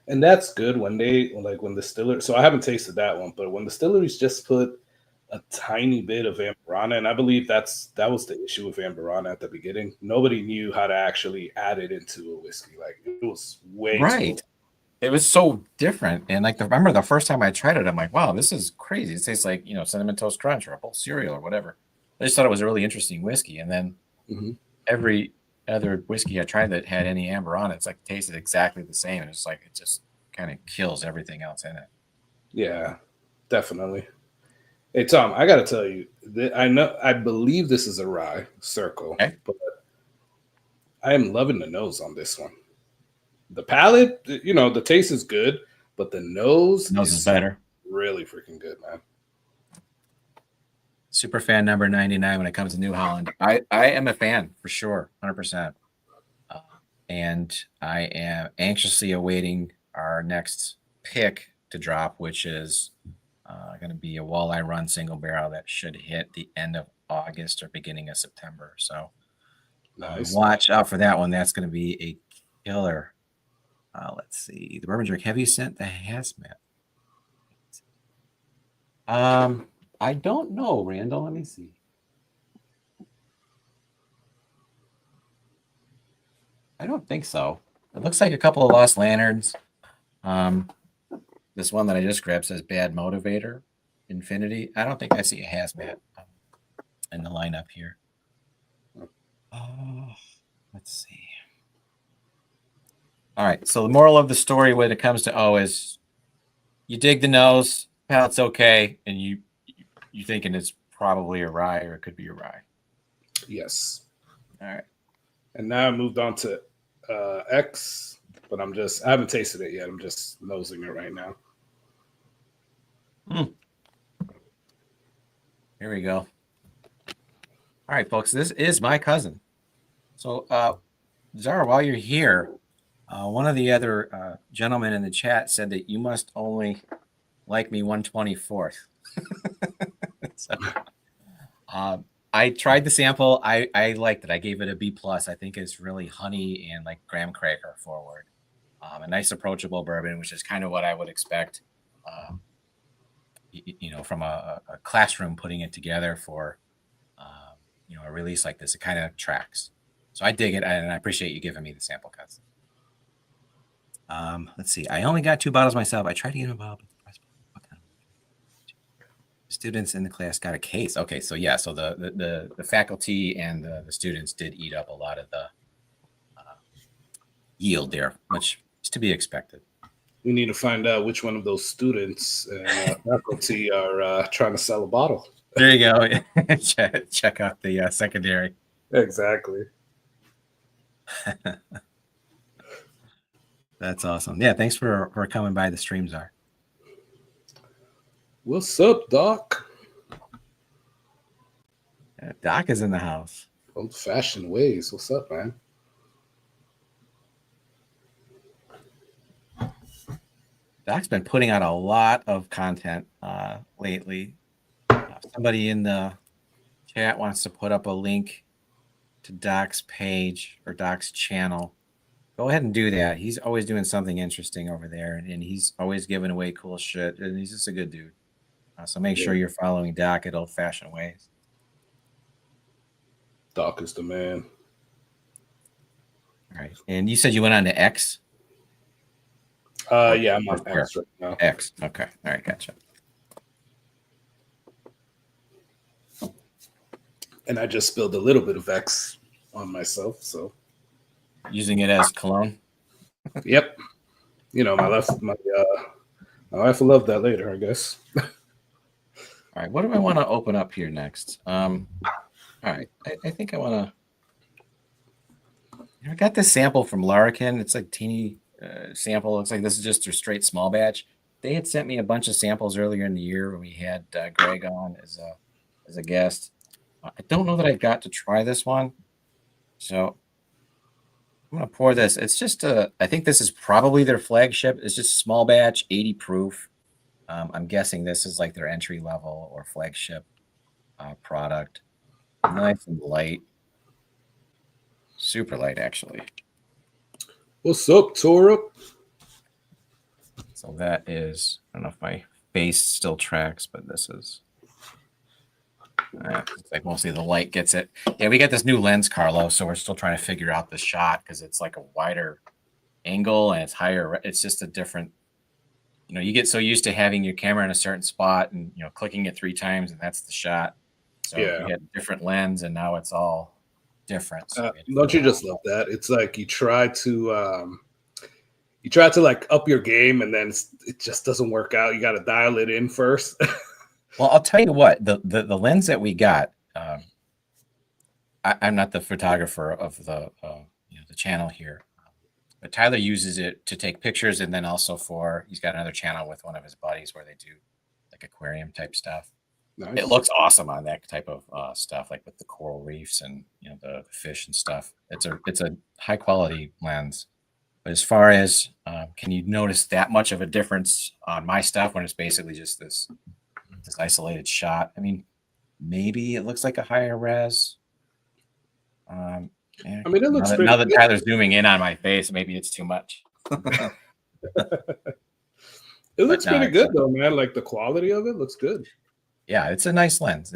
And that's good when they like when distiller. So I haven't tasted that one, but when distilleries just put a tiny bit of amberana, and I believe that was the issue with amberana at the beginning. Nobody knew how to actually add it into a whiskey. Like it was way too. Right. It was so different, and like remember the first time I tried it, I'm like, wow, this is crazy. It tastes like cinnamon toast crunch or a bowl cereal or whatever. I just thought it was a really interesting whiskey, and then Mhm. every other whiskey I tried that had any amber on it, it's like tasted exactly the same. It's like it just kind of kills everything else in it. Yeah, definitely. Hey Tom, I got to tell you, I believe this is a rye circle, Okay, but I am loving the nose on this one. The palate, the taste is good, but the nose nose is is better. really freaking good, man. Super fan number 99 when it comes to New Holland. I am a fan for sure, 100%. Uh, and I am anxiously awaiting our next pick to drop, which is going to be a walleye run single barrel that should hit the end of August or beginning of September. So Nice. watch out for that one. That's going to be a killer. Let's see. The bourbon drink. Have you sent the hazmat? I don't know, Randall. Let me see. I don't think so. It looks like a couple of lost lanterns. This one that I just grabbed says Bad Motivator Infinity. I don't think I see a hazmat in the lineup here. Oh, let's see. All right. So the moral of the story when it comes to O is you dig the nose, pallet's okay, and you thinking it's probably a rye or it could be a rye. Yes. All right. And now I moved on to X, but I haven't tasted it yet. I'm just nosing it right now. Here we go. All right, folks, this is my cousin. So, Zara, while you're here, one of the other gentlemen in the chat said that you must only like me 1/24th. So, I tried the sample. I liked it. I gave it a B+. I think it's really honey and like graham cracker forward. A nice approachable bourbon, which is kind of what I would expect, from a classroom putting it together for, a release like this. It kind of tracks. So I dig it, and I appreciate you giving me the sample cuts. Let's see. I only got 2 bottles myself. I tried to get a bottle, but the price. Students in the class got a case. Okay, so yeah, so the faculty and the students did eat up a lot of the yield there, which is to be expected. We need to find out which one of those students and faculty are trying to sell a bottle. There you go. Check out the secondary. Exactly. That's awesome. Yeah, thanks for coming by the stream, Czar. What's up, Doc? Doc is in the house. Old-fashioned ways. What's up, man? Doc's been putting out a lot of content lately. Somebody in the chat wants to put up a link to Doc's page or Doc's channel. Go ahead and do that. He's always doing something interesting over there, and he's always giving away cool shit, and he's just a good dude. So make sure you're following Doc at Old-Fashioned Ways. Doc is the man. All right. And you said you went on to X? Yeah, I'm on X right now. X. Okay. All right. Gotcha. And I just spilled a little bit of X on myself, so. Using it as cologne? Yep. My wife will love that later, I guess. All right. What do I want to open up here next? All right. I think I want to. I got this sample from Larrikin. It's like teeny sample. Looks like this is just a straight small batch. They had sent me a bunch of samples earlier in the year when we had Greg on as a guest. I don't know that I got to try this one, so I'm gonna pour this. It's just I think this is probably their flagship. It's just small batch, 80 proof. I'm guessing this is like their entry level or flagship product. Nice and light, super light actually. What's up, Torup? So that is, I don't know if my face still tracks, but this is. It's like mostly the light gets it. Yeah, we got this new lens, Carlo, so we're still trying to figure out the shot because it's like a wider angle and it's higher. It's just a different, you get so used to having your camera in a certain spot and, clicking it 3 times and that's the shot. So yeah, you get a different lens and now it's all different. So don't you just love that? It's like you try to like up your game and then it just doesn't work out. You got to dial it in first. Well, I'll tell you what, the lens that we got, I'm not the photographer of the channel here, but Tyler uses it to take pictures and then also he's got another channel with one of his buddies where they do like aquarium type stuff. Nice. It looks awesome on that type of stuff, like with the coral reefs and the fish and stuff. It's a high quality lens. But as far as can you notice that much of a difference on my stuff when it's basically just this isolated shot? I mean, maybe it looks like a higher res. I mean, it looks pretty now that Tyler's zooming in on my face, maybe it's too much. It looks pretty good though, man. Like the quality of it looks good. Yeah, it's a nice lens.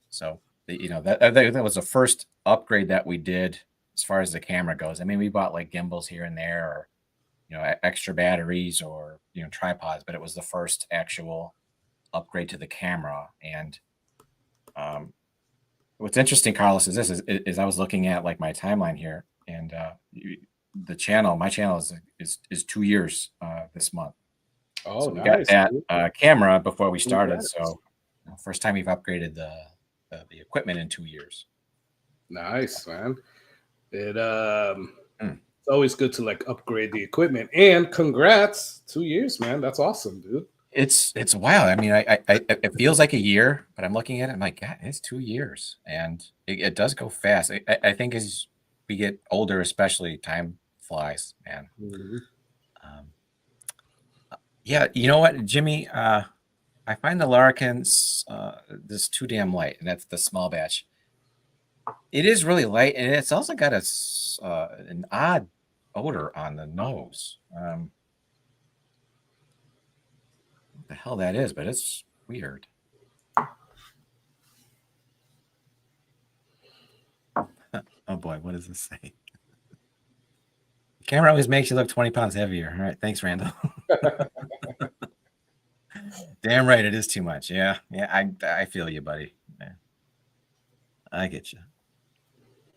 So that was the first upgrade that we did as far as the camera goes. I mean, we bought like gimbals here and there, or extra batteries, or tripods, but it was the first actual upgrade to the camera. And what's interesting, Carlos, is this is I was looking at like my timeline here, and my channel is 2 years this month. Oh, So we nice. got that camera before we started. Congrats. So first time we've upgraded the equipment in 2 years. Nice, man. It's always good to like upgrade the equipment. And congrats, 2 years, man. That's awesome, dude. It's wild. I mean, I it feels like a year, but I'm looking at it, I'm like, God, it's 2 years, and it does go fast. I think as we get older, especially, time flies, man. Mhm. Yeah, you know what, Jimmy? I find the Larkins this too damn light, and that's the small batch. It is really light, and it's also got an odd odor on the nose. What the hell that is, but it's weird. Oh boy, what does this say? The camera always makes you look 20 pounds heavier. All right, thanks, Randall. Damn right, it is too much. Yeah, I feel you, buddy. Yeah. I get you.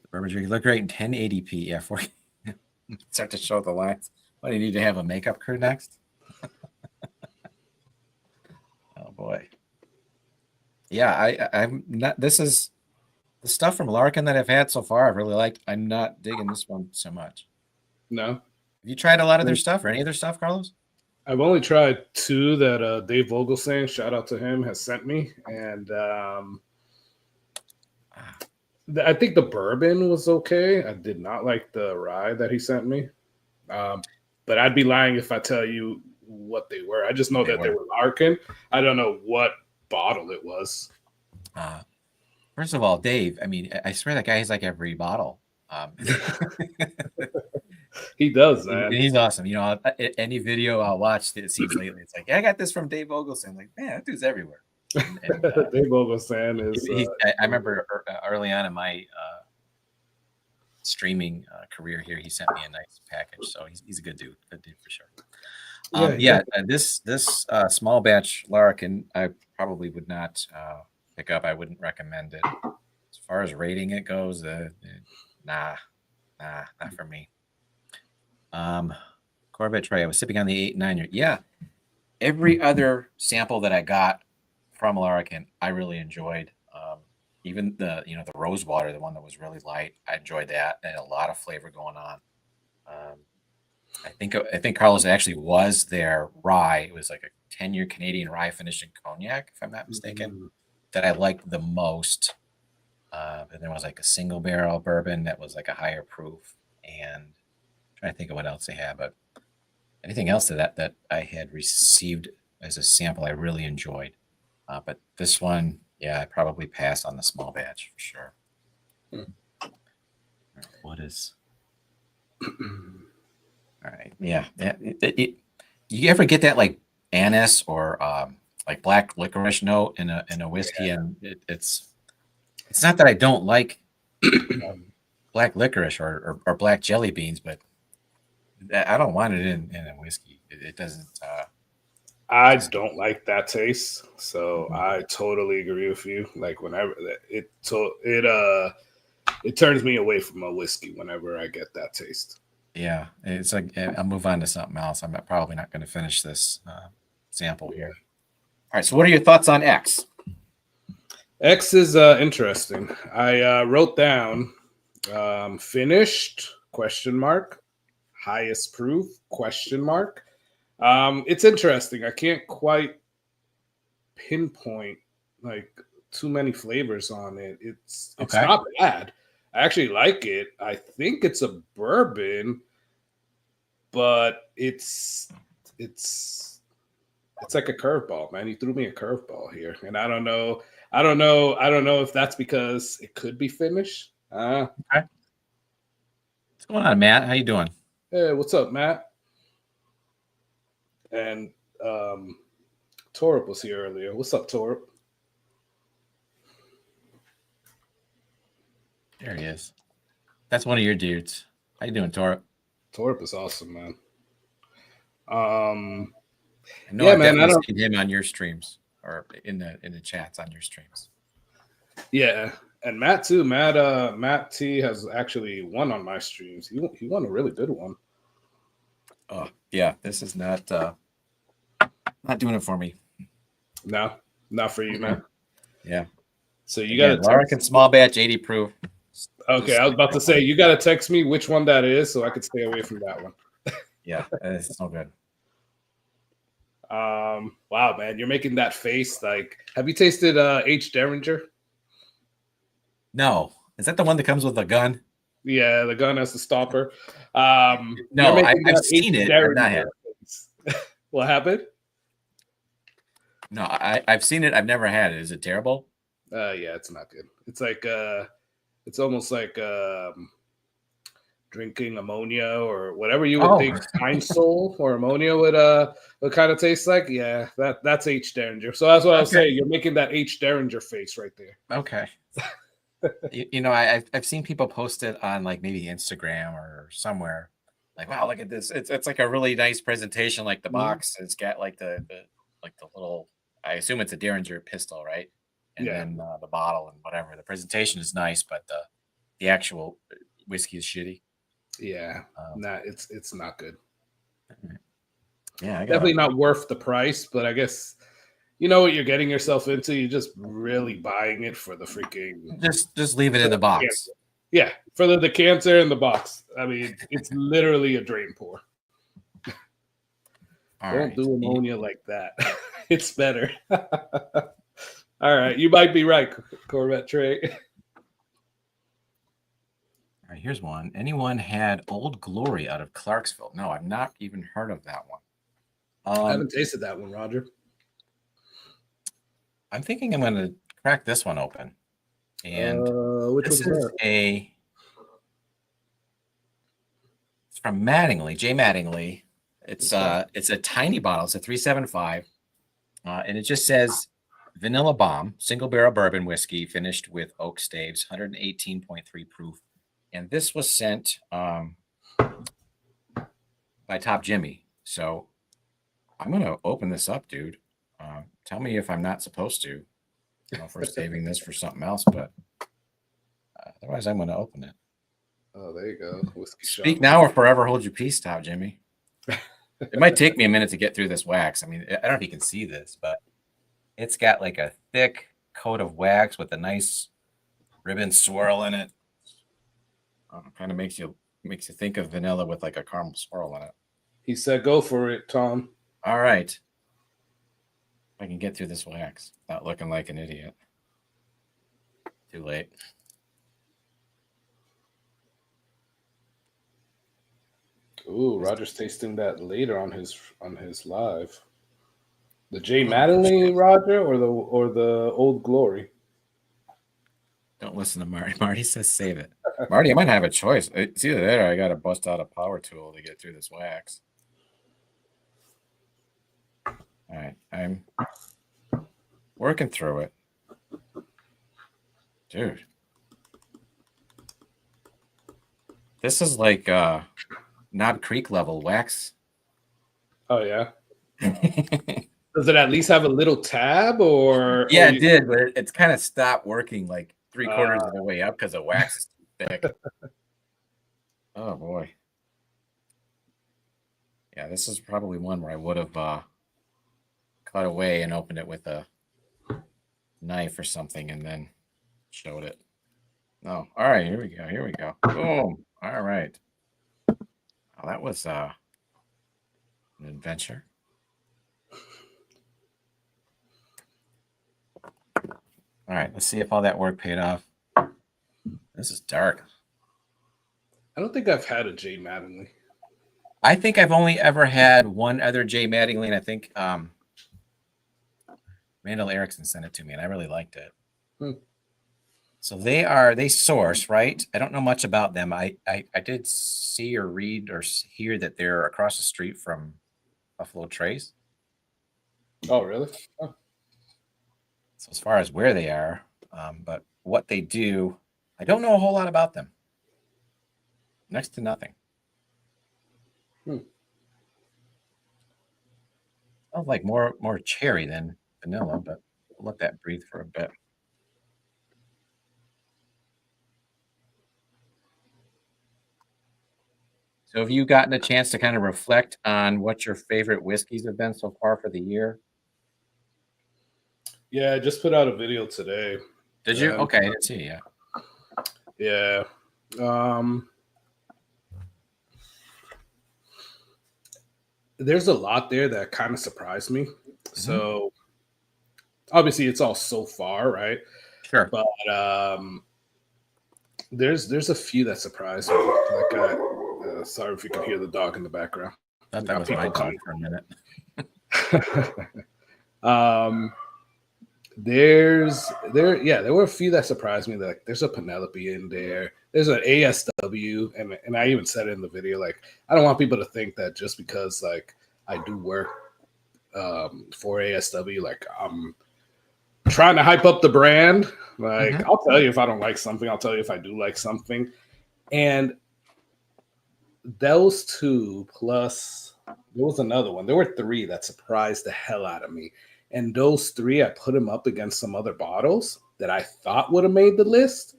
The bourbon drink look great in 1080p. Yeah, start to show the lines. What, do you need to have a makeup crew next? Oh boy. Yeah, I'm not. This is the stuff from Larkin that I've had so far. I've really liked. I'm not digging this one so much. No. Have you tried a lot of their stuff or any other stuff, Carlos? I've only tried 2 that Dave Vogelsang, shout out to him, has sent me. And I think the bourbon was okay. I did not like the rye that he sent me. But I'd be lying if I tell you what they were. I just know that they were Larkin. I don't know what bottle it was. First of all, Dave, I mean, I swear that guy has like every bottle. He does, man. He's awesome. Any video I'll watch that it seems lately, it's like, yeah, I got this from Dave Vogelsang. I'm like, man, that dude's everywhere. And, Dave Vogelsang is. I remember early on in my streaming career here, he sent me a nice package. So he's a good dude for sure. This small batch Larkin, I probably would not pick up. I wouldn't recommend it. As far as rating it goes, nah, not for me. Corvette Trey, I was sipping on the 8-9. Yeah, every other sample that I got from Larkin, I really enjoyed. Even the the rose water, the one that was really light, I enjoyed that. It had a lot of flavor going on. I think Carlos actually was their rye. It was like a 10-year Canadian rye finished in cognac, if I'm not mistaken, that I liked the most. And there was like a single barrel bourbon that was like a higher proof. And I'm trying to think of what else they had, but anything else that I had received as a sample, I really enjoyed. But this one, yeah, I probably pass on the small batch for sure. What is? All right, yeah. You ever get that like anise or like black licorice note in a whiskey, and it's not that I don't like black licorice or black jelly beans, but I don't want it in a whiskey. It doesn't. I don't like that taste, so I totally agree with you. Like whenever it turns me away from a whiskey whenever I get that taste. Yeah, it's like I'll move on to something else. I'm probably not going to finish this sample here. All right, so what are your thoughts on X? X is interesting. I wrote down finished ? Highest proof ? It's interesting. I can't quite pinpoint like too many flavors on it. It's not bad. I actually like it. I think it's a bourbon, but it's like a curveball, man. He threw me a curveball here, and I don't know if that's because it could be finished. Okay. What's going on, Matt? How you doing? Hey, what's up, Matt? And Torp was here earlier. What's up, Torp? There he is. That's one of your dudes. How you doing, Torp? Torp is awesome, man. I know Yeah, I've man. I definitely don't. seen him on your streams or in the chats on your streams. Yeah, and Matt too. Matt T has actually won on my streams. He won a really good one. Oh yeah, this is not doing it for me. No, not for you, man. Yeah. So you Again, got to Larkin small batch 80 proof. Okay, I was about to say you got to text me which one that is so I could stay away from that one. Yeah, it's so good. Wow, man, you're making that face. Like, have you tasted H. Derringer? No, is that the one that comes with a gun? Yeah, the gun as the stopper. No, you're making I've that seen H. it. I've not had. face. What happened? No, I've seen it. I've never had it. Is it terrible? Yeah, it's not good. It's like it's almost like drinking ammonia or whatever you would think pine sol or ammonia would kind of taste like. Yeah, that's H. Derringer. So that's what I was saying. You're making that H. Derringer face right there. Okay. I've seen people post it on like maybe Instagram or somewhere. Like, wow, look at this. It's like a really nice presentation. Like the box, it's got like the little. I assume it's a Derringer pistol, right? And then the bottle and whatever. The presentation is nice, but the actual whiskey is shitty. Yeah, it's not good. Yeah, definitely not worth the price. But I guess you know what you're getting yourself into. You're just really buying it for the freaking. Just leave it in the box. Yeah, for the decanter in the box. I mean, it's literally a drain pour. Don't do ammonia like that. It's better. All right, you might be right, Corvette Trey. All right, here's one. Anyone had Old Glory out of Clarksville? No, I've not even heard of that one. I haven't tasted that one, Roger. I'm thinking I'm going to crack this one open. And which this one's is it's from Mattingly, J. Mattingly. It's a tiny bottle. It's a 375, and it just says Vanilla Bomb, single barrel bourbon whiskey, finished with oak staves, 118.3 proof. And this was sent by Top Jimmy. So I'm going to open this up, dude. Tell me if I'm not supposed to. I don't know if we're saving this for something else, but otherwise I'm going to open it. Oh, there you go. Whiskey Speak now or forever hold your peace, Top Jimmy. It might take me a minute to get through this wax. I mean, I don't know if you can see this, but it's got like a thick coat of wax with a nice ribbon swirl in it. Kind of makes you think of vanilla with like a caramel swirl in it. He said, "Go for it, Tom." All right. I can get through this wax without looking like an idiot. Too late. Ooh, Roger's tasting that later on his live. The J. Mattingly, Roger, or the Old Glory. Don't listen to Marty. Marty says save it. Marty, I might have a choice. It's either that or I got to bust out a power tool to get through this wax. All right, I'm working through it. Dude. This is like Knob Creek level wax. Oh, yeah. Does it at least have a little tab or? Yeah, it did, but it's kind of stopped working like 3/4 of the way up because the wax is too thick. Oh, boy. Yeah, this is probably one where I would have cut away and opened it with a knife or something and then showed it. No. All right, here we go. Here we go. Boom. All right. Well, that was an adventure. All right, let's see if all that work paid off. This is dark. I don't think I've had a J. Mattingly. I think I've only ever had one other J. Mattingly, and I think Randall Erickson sent it to me, and I really liked it. So they source, right? I don't know much about them. I did see or read or hear that they're across the street from Buffalo Trace. Oh, really? Oh. So as far as where they are, but what they do, I don't know a whole lot about them. Next to nothing. Hmm. Smells like more cherry than vanilla, but we'll let that breathe for a bit. So have you gotten a chance to kind of reflect on what your favorite whiskeys have been so far for the year? Yeah, I just put out a video today. Did you? And Okay, I didn't see it yet. yeah. Um, there's a lot there that kind of surprised me. So obviously it's all so far, right? Sure. But there's a few that surprised me. Like sorry if you can hear the dog in the background. Thought We that got was my people dog coming. for a minute. um there were a few that surprised me. Like there's a Penelope in there. There's an ASW, and I even said it in the video. Like I don't want people to think that just because like I do work for ASW, like I'm trying to hype up the brand. Like Mhm. I'll tell you if I don't like something. I'll tell you if I do like something. And those two plus there was another one. There were three that surprised the hell out of me. And those three, I put them up against some other bottles that I thought would have made the list.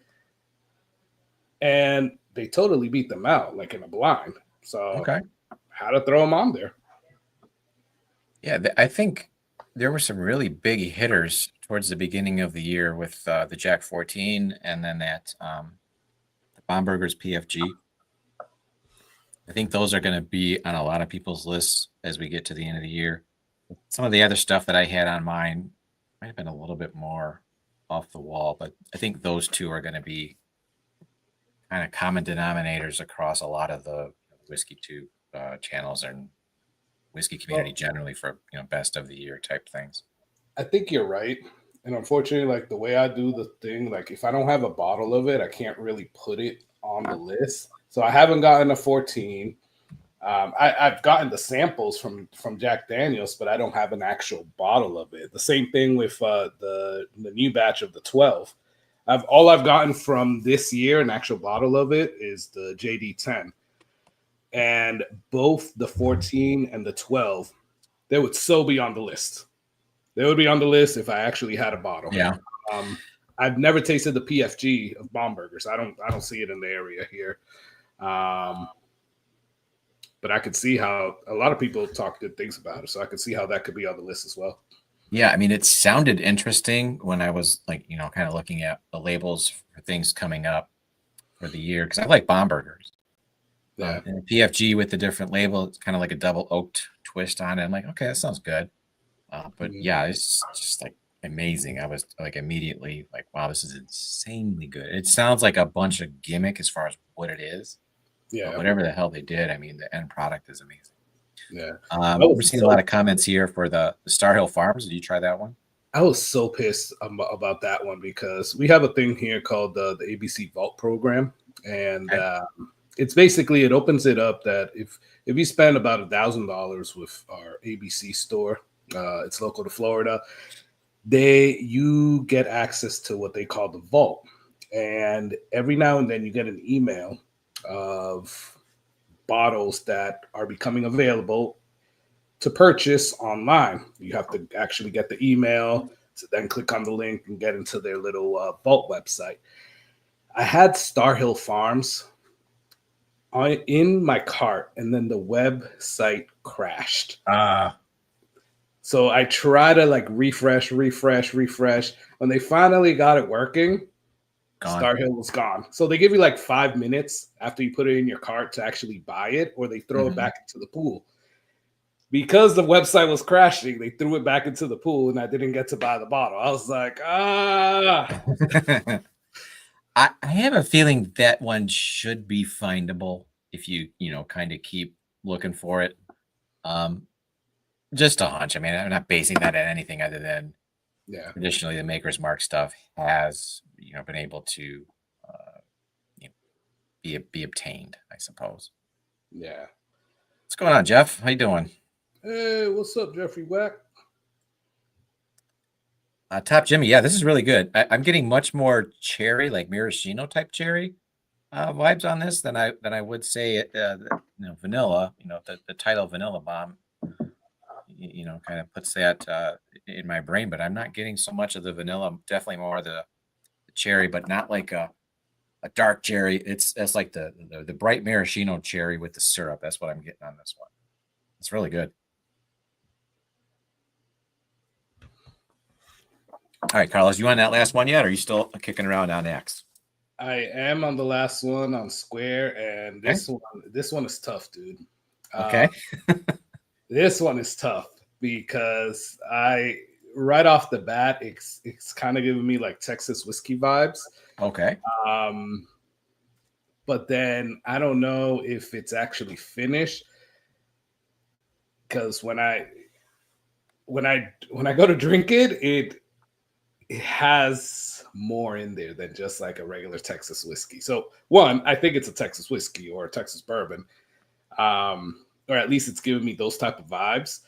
And they totally beat them out, like in a blind. So Okay. how to throw them on there. Yeah, I think there were some really big hitters towards the beginning of the year with the Jack 14 and then that the Bomberger's PFG. I think those are going to be on a lot of people's lists as we get to the end of the year. Some of the other stuff that I had on mine might have been a little bit more off the wall, but I think those two are going to be kind of common denominators across a lot of the whiskey tube channels and whiskey community Well, generally for best of the year type things. I think you're right. And unfortunately, like the way I do the thing, like if I don't have a bottle of it, I can't really put it on the list. So I haven't gotten a 14. I've gotten the samples from Jack Daniels, but I don't have an actual bottle of it. The same thing with the new batch of the 12. I've gotten from this year an actual bottle of it is the JD10, and both the 14 and the 12 they would so be on the list. They would be on the list if I actually had a bottle. Yeah. Um, I've never tasted the PFG of Baumburgers. I don't see it in the area here. But I could see how a lot of people talk good things about it. So I could see how that could be on the list as well. Yeah, I mean, it sounded interesting when I was like, kind of looking at the labels for things coming up for the year because I like Bombergers. Yeah. And the PFG with the different label, it's kind of like a double oaked twist on it. I'm like, okay, that sounds good. But Mhm. yeah, it's just like amazing. I was like immediately like, wow, this is insanely good. It sounds like a bunch of gimmick as far as what it is, but Yeah. whatever the hell they did, I mean, the end product is amazing. Yeah. I We're was seeing a lot so of comments here for the Star Hill Farms. Did you try that one? I was so pissed about that one because we have a thing here called the ABC Vault program, and Okay. it's basically it opens it up that if you spend about $1,000 with our ABC store, it's local to Florida, you get access to what they call the vault, and every now and then you get an email of bottles that are becoming available to purchase online. You have to actually get the email to then click on the link and get into their little vault website. I had Star Hill Farms in my cart, and then the website crashed. So I try to like refresh. When they finally got it working, Gone. Star Hill was gone. So they give you like 5 minutes after you put it in your cart to actually buy it, or they throw it Mhm. back into the pool. Because the website was crashing, they threw it back into the pool, and I didn't get to buy the bottle. I was like, ah, I have a feeling that one should be findable if you kind of keep looking for it. Um, just a hunch. I mean, I'm not basing that on anything other than yeah, traditionally the Maker's Mark stuff has been able to you know, be obtained, I suppose. yeah. What's going on, Jeff? How you doing? Hey, what's up, Jeffrey Wack? Top Jimmy, yeah, this is really good. I'm getting much more cherry, like maraschino type cherry vibes on this than I would say vanilla. The title Vanilla Bomb. Kind of puts that in my brain, but I'm not getting so much of the vanilla. Definitely more of the cherry, but not like a dark cherry. That's like the bright maraschino cherry with the syrup. That's what I'm getting on this one. It's really good. All right, Carlos, you on that last one yet? Or are you still kicking around on X? I am on the last one on Square, and this one is tough, dude. Okay. This one is tough because right off the bat, it's kind of giving me like Texas whiskey vibes. Okay. But then I don't know if it's actually finished, because when I go to drink it, it has more in there than just like a regular Texas whiskey. So one, I think it's a Texas whiskey or a Texas bourbon, or at least it's giving me those type of vibes.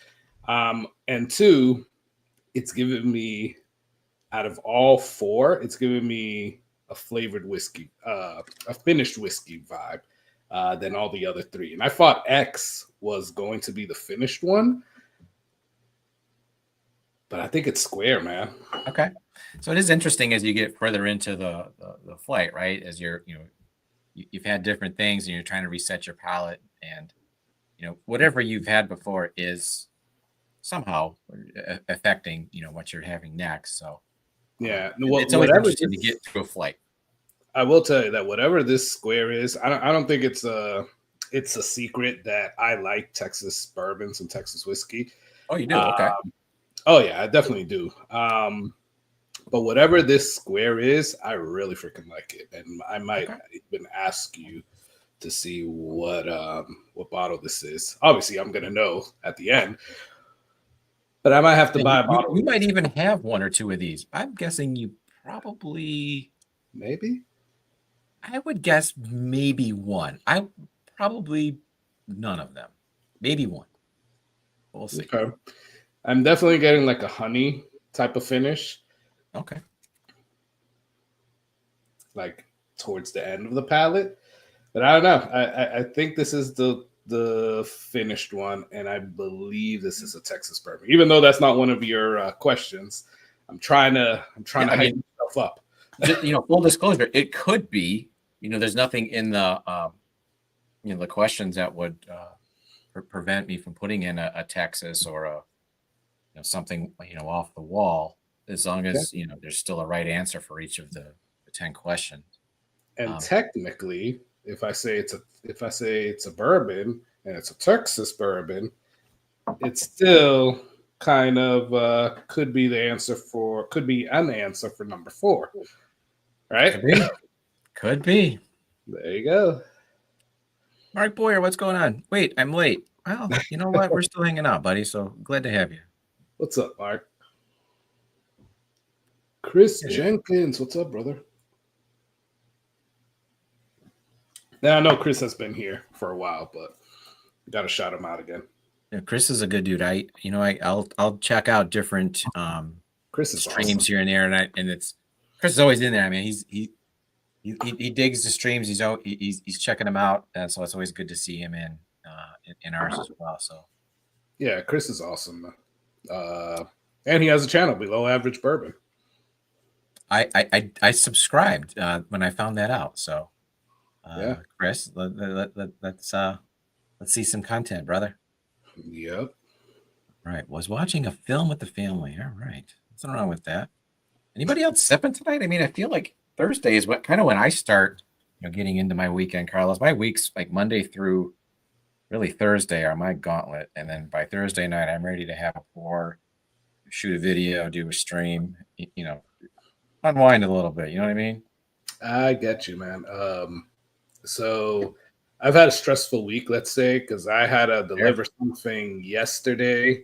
And two, it's giving me, out of all four, it's giving me a flavored whiskey, a finished whiskey vibe than all the other three. And I thought X was going to be the finished one, but I think it's Square, man. Okay. So it is interesting as you get further into the flight, right? As you've had different things and you're trying to reset your palate, and whatever you've had before is somehow affecting what you're having next. So yeah, it's always interesting to get through a flight. I will tell you that whatever this Square is, I don't think it's a secret that I like Texas bourbons and Texas whiskey. Oh, you do? Okay. Oh yeah, I definitely do. But whatever this Square is, I really freaking like it, and I might even ask you to see what bottle this is. Obviously, I'm gonna know at the end, but I might have to buy a bottle. You might even have one or two of these. I'm guessing you probably, maybe. I would guess maybe one. I probably none of them. Maybe one. We'll see. Okay. I'm definitely getting like a honey type of finish. Okay. Like towards the end of the palate. But I don't know. I think this is the finished one, and I believe this is a Texas bourbon. Even though that's not one of your questions, I'm trying to hype myself up. Full disclosure, it could be. There's nothing in the the questions that would prevent me from putting in a Texas or a something off the wall, as long as there's still a right answer for each of the 10 questions. And technically, if I say it's a bourbon and it's a Texas bourbon, it's still kind of could be an answer for number 4, right? Could be. There you go. Mark Boyer, what's going on? Wait, I'm late. Well, you know what? We're still hanging out, buddy. So glad to have you. What's up, Mark? Chris Jenkins, what's up, brother? Now I know Chris has been here for a while, but got to shout him out again. Yeah, Chris is a good dude. I'll check out different Chris is streams awesome. here and there, and it's Chris is always in there. I mean, he digs the streams. He's checking them out, and so it's always good to see him in ours as well. So yeah, Chris is awesome, and he has a channel, Below Average Bourbon. I subscribed when I found that out. So yeah, Chris, let's see some content, brother. Yep. All right. Was watching a film with the family. All right. Nothing wrong with that. Anybody else sipping tonight? I mean, I feel like Thursday is when I start, getting into my weekend, Carlos. My weeks like Monday through really Thursday are my gauntlet, and then by Thursday night, I'm ready to have a pour, shoot a video, do a stream, unwind a little bit. You know what I mean? I get you, man. So I've had a stressful week, let's say, because I had to deliver something yesterday.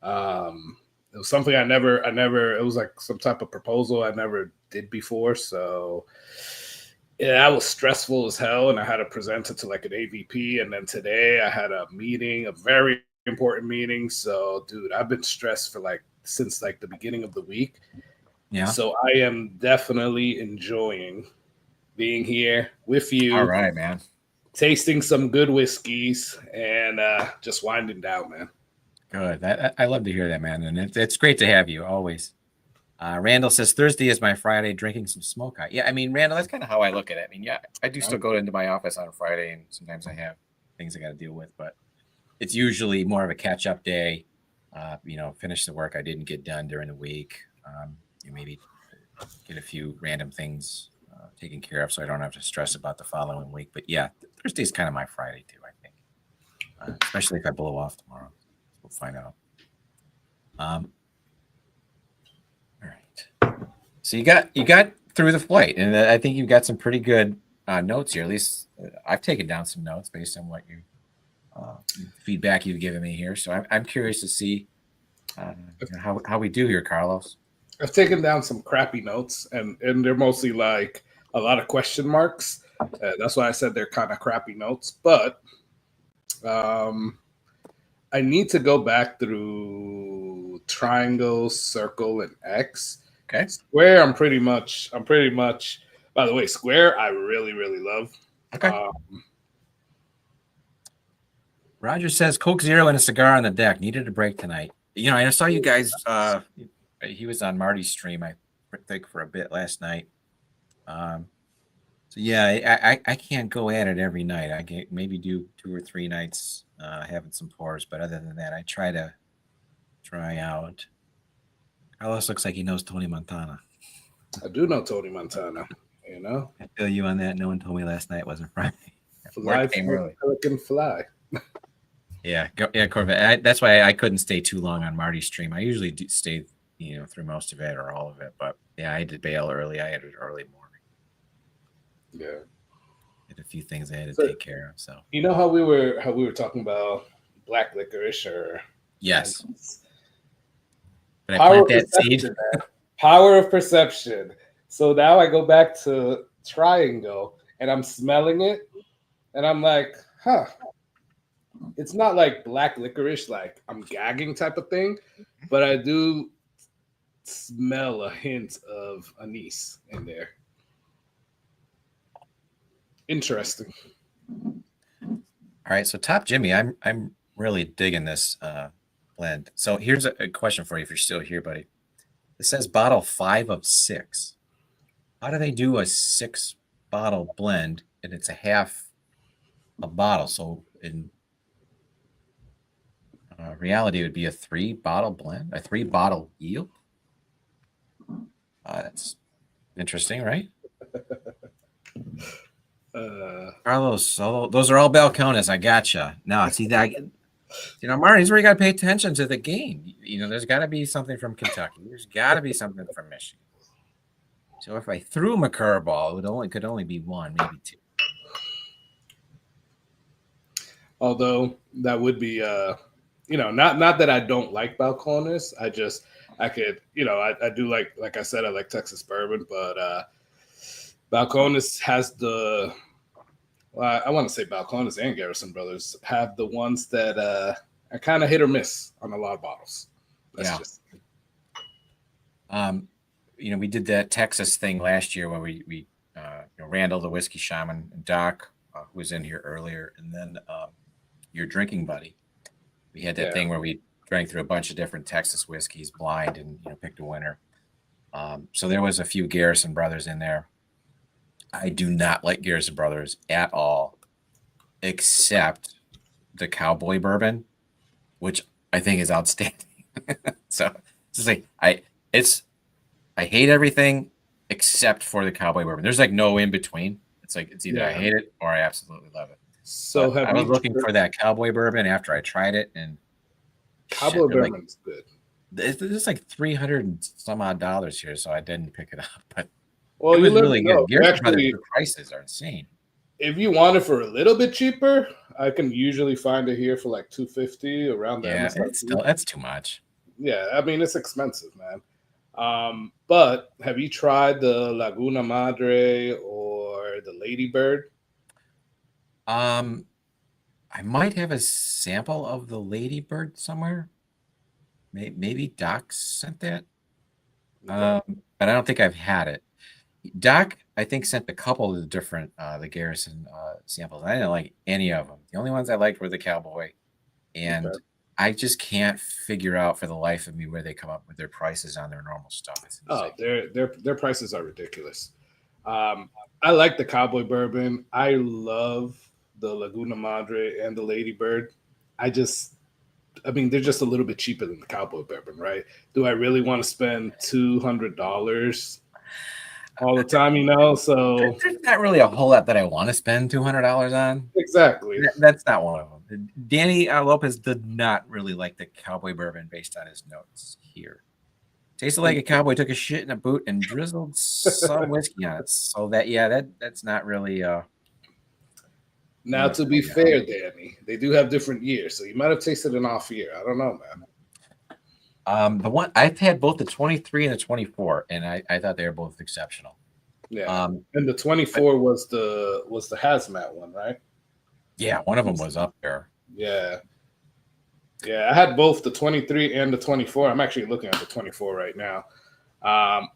It was something I never, it was like some type of proposal I never did before. So yeah, that was stressful as hell. And I had to present it to like an AVP. And then today I had a meeting, a very important meeting. So dude, I've been stressed for since the beginning of the week. Yeah. So I am definitely enjoying being here with you. All right, man. Tasting some good whiskeys and just winding down, man. Good. I love to hear that, man. And it's great to have you always. Randall says Thursday is my Friday, drinking some smoke. Yeah, I mean, Randall, that's kind of how I look at it. I mean, yeah, I do still go into my office on a Friday, and sometimes I have things I got to deal with, but it's usually more of a catch-up day. Finish the work I didn't get done during the week. Maybe get a few random things taken care of, so I don't have to stress about the following week. But yeah, Thursday's kind of my Friday too, I think, especially if I blow off tomorrow. We'll find out. All right. So you got through the flight, and I think you've got some pretty good notes here. At least I've taken down some notes based on what you feedback you've given me here. So I'm curious to see how we do here, Carlos. I've taken down some crappy notes, and they're mostly like a lot of question marks. That's why I said they're kind of crappy notes. But I need to go back through triangle, circle, and X. Okay. Square, I'm pretty much. By the way, square, I really, really love. Okay. Roger says Coke Zero and a cigar on the deck. Needed a break tonight. I saw you guys. He was on Marty's stream, I think, for a bit last night. So yeah, I can't go at it every night. I can maybe do 2 or 3 nights having some pours, but other than that, I try out. Carlos looks like he knows Tony Montana. I do know Tony Montana. I feel you on that. No one told me last night wasn't Friday. Fly, Pelican, fly. Yeah, Corvette. That's why I couldn't stay too long on Marty's stream. I usually do stay, through most of it or all of it. But yeah, I did bail early. I had an early morning. Yeah, had a few things I had to take care of. So you know how we were talking about black licorice, or yes. But I plant that seed. Power of perception. So now I go back to triangle, and I'm smelling it, and I'm like, huh. It's not like black licorice, like I'm gagging type of thing, but I do smell a hint of anise in there. Interesting. All right, so Top Jimmy, I'm really digging this blend. So here's a question for you if you're still here, buddy. It says bottle 5 of 6. How do they do a 6 bottle blend and it's a half a bottle? So in reality, it would be a 3 bottle blend, a 3 bottle yield. That's interesting, right? Carlos, those are all Balcones. I gotcha. Now, see that, Marty's where you got to pay attention to the game. There's got to be something from Kentucky. There's got to be something from Michigan. So if I threw him a curveball, it could only be 1, maybe 2. Although that would be, not that I don't like Balcones. I could, I do like I said, I like Texas bourbon, but Balcones has I want to say Balcones and Garrison Brothers have the ones that are kind of hit or miss on a lot of bottles. We did that Texas thing last year where we Randall, the whiskey shaman, and Doc, who was in here earlier, and then your drinking buddy. We had that thing where we drank through a bunch of different Texas whiskeys blind and picked a winner. So there was a few Garrison Brothers in there. I do not like Garrison Brothers at all, except the Cowboy Bourbon, which I think is outstanding. So it's just like I hate everything except for the Cowboy Bourbon. There's like no in between. It's either I hate it or I absolutely love it. So I was looking for that Cowboy Bourbon after I tried it, and Cowboy Bourbon is good. It's like $300 and some odd here, so I didn't pick it up. But well, it was really good. The prices are insane. If you want it for a little bit cheaper, I can usually find it here for like $250 around there. Yeah, that's too much. Yeah, I mean it's expensive, man. But have you tried the Laguna Madre or the Lady Bird? I might have a sample of the Lady Bird somewhere. Maybe Doc sent that. But I don't think I've had it. Doc, I think sent a couple of the different the Garrison samples. I didn't like any of them. The only ones I liked were the Cowboy, and Okay. I just can't figure out for the life of me where they come up with their prices on their normal stuff. It's Oh, insane. their prices are ridiculous. I like the Cowboy Bourbon. I love the Laguna Madre and the Lady Bird. I mean, they're just a little bit cheaper than the Cowboy Bourbon, right? Do I really want to spend $200 all the time? So There's not really a whole lot that I want to spend $200 on. exactly. That's not one of them. Danny Lopez did not really like the Cowboy Bourbon based on his notes here. Tasted like a cowboy took a shit in a boot and drizzled some whiskey on it. So that's not really Now, to be fair, Danny, they do have different years, so you might have tasted an off year. I don't know, man. The one I've had both the 23 and the 24, and I thought they were both exceptional. Yeah, and the 24 was the hazmat one, right? Yeah, one of them was up there. Yeah. Yeah, I had both the 23 and the 24. I'm actually looking at the 24 right now. All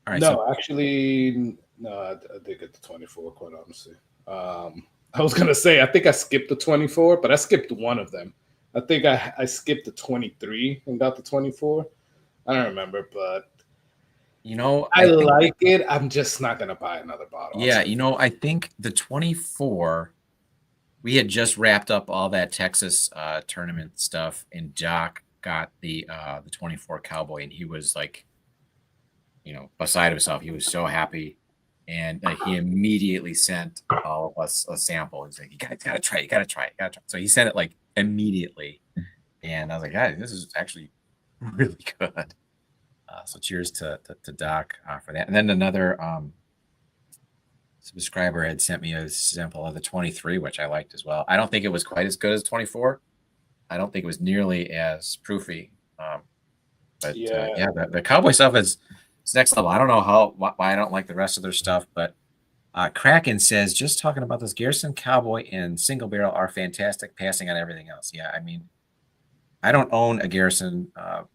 right, No, actually, no, I did get the 24, quite honestly. I was going to say, I think I skipped the 24, but I skipped one of them. I think I skipped the 23 and got the 24. I don't remember, but I like it. I'm just not going to buy another bottle. Yeah, I think the 24, we had just wrapped up all that Texas tournament stuff, and Jock got the 24 Cowboy, and he was like, beside himself. He was so happy, and he immediately sent all of us a sample. He's like, "You gotta try it. You gotta try it. You gotta try it." So he sent it like immediately, and I was like, "Hey, this is actually really good." So cheers to Doc for that. And then another subscriber had sent me a sample of the 23, which I liked as well. I don't think it was quite as good as 24. I don't think it was nearly as proofy. But the Cowboy stuff is next level. I don't know why I don't like the rest of their stuff, but Kraken says, just talking about this, Garrison Cowboy and Single Barrel are fantastic, passing on everything else. Yeah, I mean, I don't own a Garrison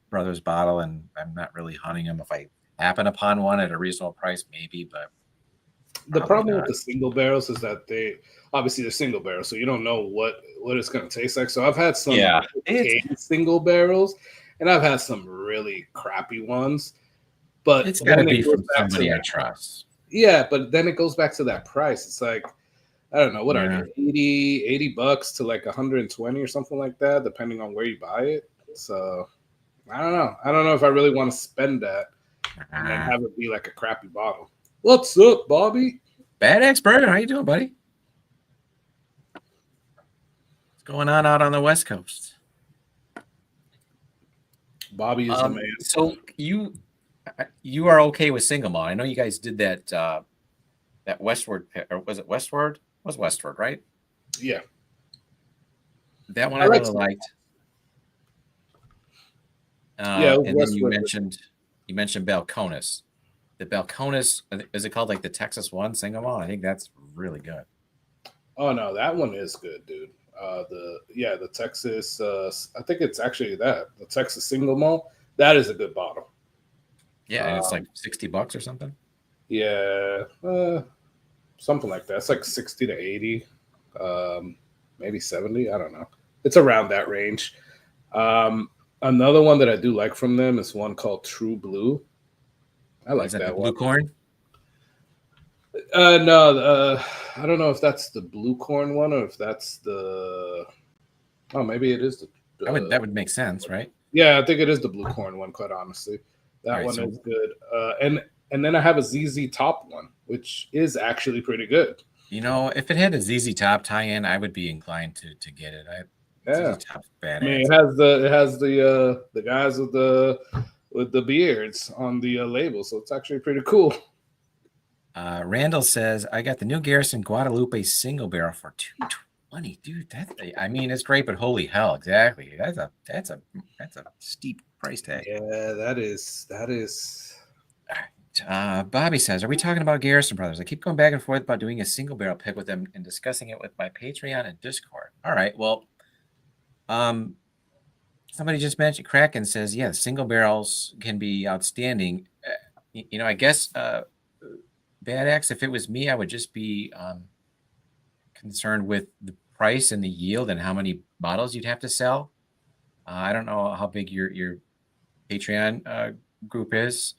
Brothers bottle, and I'm not really hunting them. If I happen upon one at a reasonable price, maybe, but the problem with the single barrels is that they're single barrels, so you don't know what it's going to taste like. So I've had some single barrels, and I've had some really crappy ones. But it's got to be from somebody I trust. Yeah, but then it goes back to that price. It's like, I don't know, what are they, $80 to like 120 or something like that, depending on where you buy it. So I don't know. I don't know if I really want to spend that and then have it be like a crappy bottle. What's up, Bobby? Bad Expert. How you doing, buddy? What's going on out on the West Coast? Bobby is the man. So you are okay with single malt. I know you guys did that Westward, or was it Westward? It was Westward, right? Yeah. That one I really liked. And then you mentioned Balcones. The Balcones, is it called like the Texas One single malt? I think that's really good. Oh no, that one is good, dude. The Texas, I think it's actually the Texas single malt. That is a good bottle. Yeah, and it's like $60 or something. Yeah, something like that. It's like 60 to 80, maybe 70. I don't know. It's around that range. Another one that I do like from them is one called True Blue. I like that one. Blue Corn? No, I don't know if that's the Blue Corn one or if that's the. Oh, maybe it is that would make sense, right? Yeah, I think it is the Blue Corn one. Quite honestly, that one is good. And then I have a ZZ Top one, which is actually pretty good. If it had a ZZ Top tie-in, I would be inclined to get it. Yeah, ZZ Top's badass. I mean, it has the guys with the beards on the label, so it's actually pretty cool. Randall says, I got the new Garrison Guadalupe single barrel for $220. Dude, it's great, but holy hell, exactly. That's a steep price tag. Yeah, that is. Bobby says, are we talking about Garrison Brothers? I keep going back and forth about doing a single barrel pick with them and discussing it with my Patreon and Discord. All right, well, somebody just mentioned, Kraken says, yeah, single barrels can be outstanding. I guess Bad X, if it was me, I would just be concerned with the price and the yield and how many bottles you'd have to sell. I don't know how big your Patreon group is.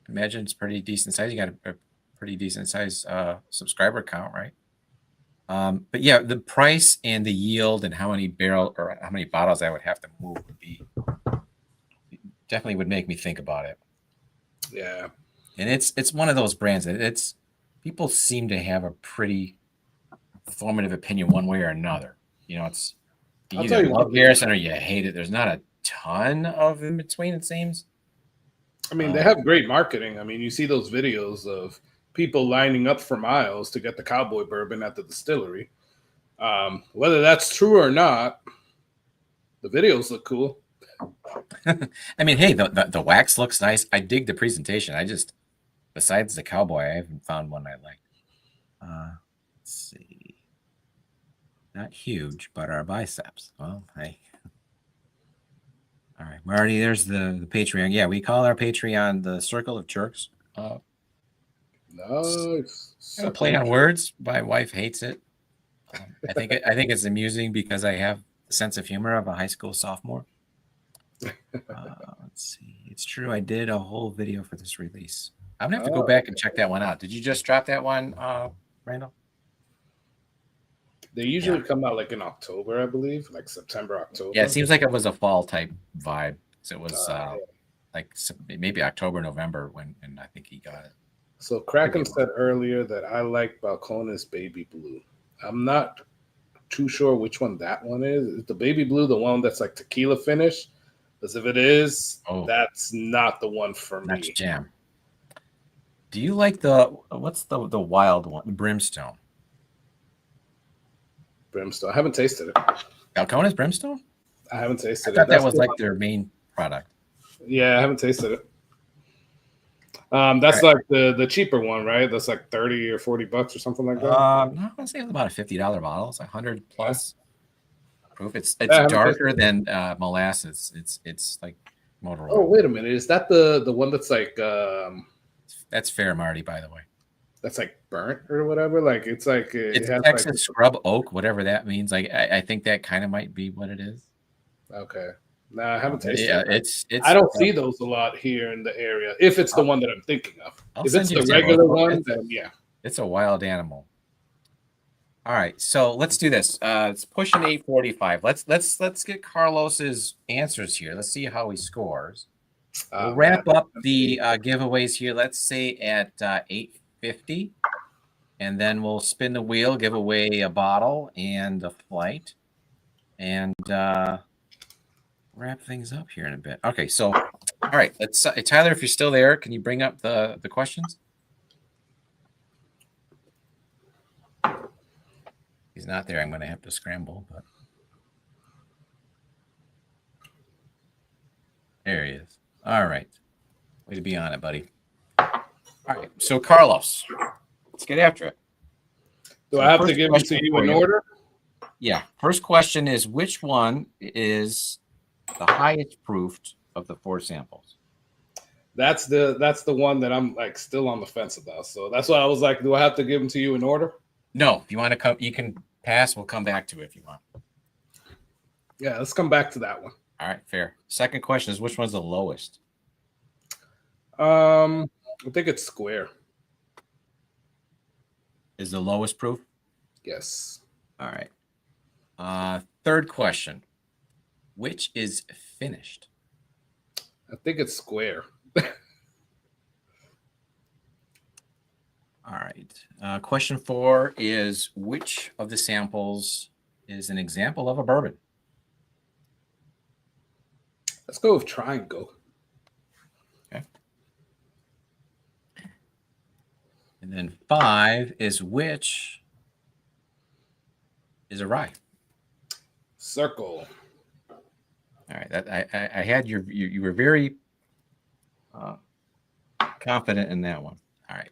Imagine it's pretty decent size. You got a pretty decent size subscriber count, right? But yeah, the price and the yield and how many bottles I would have to move would be definitely would make me think about it. Yeah. And it's one of those brands that it's people seem to have a pretty formative opinion one way or another. You know, it's you I'll either tell you love what, Garrison or you hate it. There's not a ton of in between, it seems. I mean, they have great marketing. I mean, you see those videos of people lining up for miles to get the cowboy bourbon at the distillery. Whether that's true or not, the videos look cool. I mean, hey, the wax looks nice. I dig the presentation. I just, besides the cowboy, I haven't found one I like. Let's see. Not huge, but our biceps. Well, hey. All right, Marty, there's the Patreon. Yeah, we call our Patreon the Circle of Jerks. Nice. A play on words. My wife hates it. I think it's amusing because I have the sense of humor of a high school sophomore. Let's see. It's true. I did a whole video for this release. I'm gonna have to go back and check that one out. Did you just drop that one, Randall? They usually come out like in October, I believe, like September, October. Yeah, it seems like it was a fall type vibe. So it was like maybe October, November when I think he got it. So Kraken said earlier that I like Balcones Baby Blue. I'm not too sure which one that one is. Is the Baby Blue the one that's like tequila finish? Because if it is, that's not the one for me. That's jam. Do you like what's the wild one? Brimstone. Brimstone. I haven't tasted it. Balcones Brimstone? I haven't tasted it. I thought that was like their main product. Yeah, I haven't tasted it. That's like the cheaper one, right? That's like $30 or $40 or something like that. No, I want to say it was about a $50 bottle. It's 100 plus proof. It's darker than molasses. It's like motor oil. Oh, wait a minute. Is that the one that's like that's fair, Marty, by the way. That's like burnt or whatever. Like it's like it's Texas like scrub oak, whatever that means. Like I think that kind of might be what it is. Okay. No, I haven't tasted it. It's I don't see those a lot here in the area. If it's the one that I'm thinking of. If it's the regular one, then yeah. It's a wild animal. All right, so let's do this. It's pushing 8:45. Let's get Carlos's answers here. Let's see how he scores. We'll wrap up the giveaways here. Let's say at 8:50, and then we'll spin the wheel, give away a bottle and a flight, and wrap things up here in a bit. Okay, so all right, let's Tyler, if you're still there, can you bring up the questions? He's not there. I'm going to have to scramble, but there he is. All right, way to be on it, buddy. All right, so Carlos, let's get after it. Do I have to give it to you in order? Yeah. First question is, which one is the highest proofed of the 4 samples? That's the one that I'm like still on the fence about. So that's why I was like, do I have to give them to you in order? No. If you want to come, you can pass. We'll come back to it if you want. Yeah, let's come back to that one. All right, fair. Second question is, which one's the lowest? I think it's Square. Is the lowest proof? Yes. All right. Third question. Which is finished? I think it's Square. All right. Question 4 is, which of the samples is an example of a bourbon? Let's go with Triangle. Okay. And then 5 is, which is a rye? Circle. All right. That I had you were very confident in that one. All right.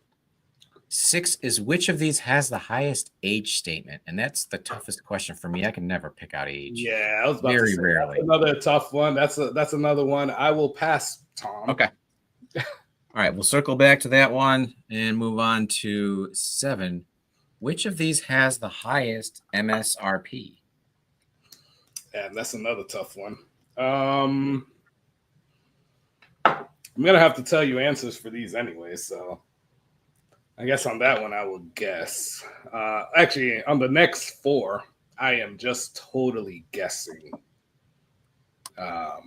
6 is, which of these has the highest age statement? And that's the toughest question for me. I can never pick out age. Yeah, I was about very to say, rarely. That's another tough one. That's another one. I will pass, Tom. Okay. All right, we'll circle back to that one and move on to 7. Which of these has the highest MSRP? And that's another tough one. I'm gonna have to tell you answers for these anyway, so I guess on that one I will guess. Actually, on the next 4, I am just totally guessing. All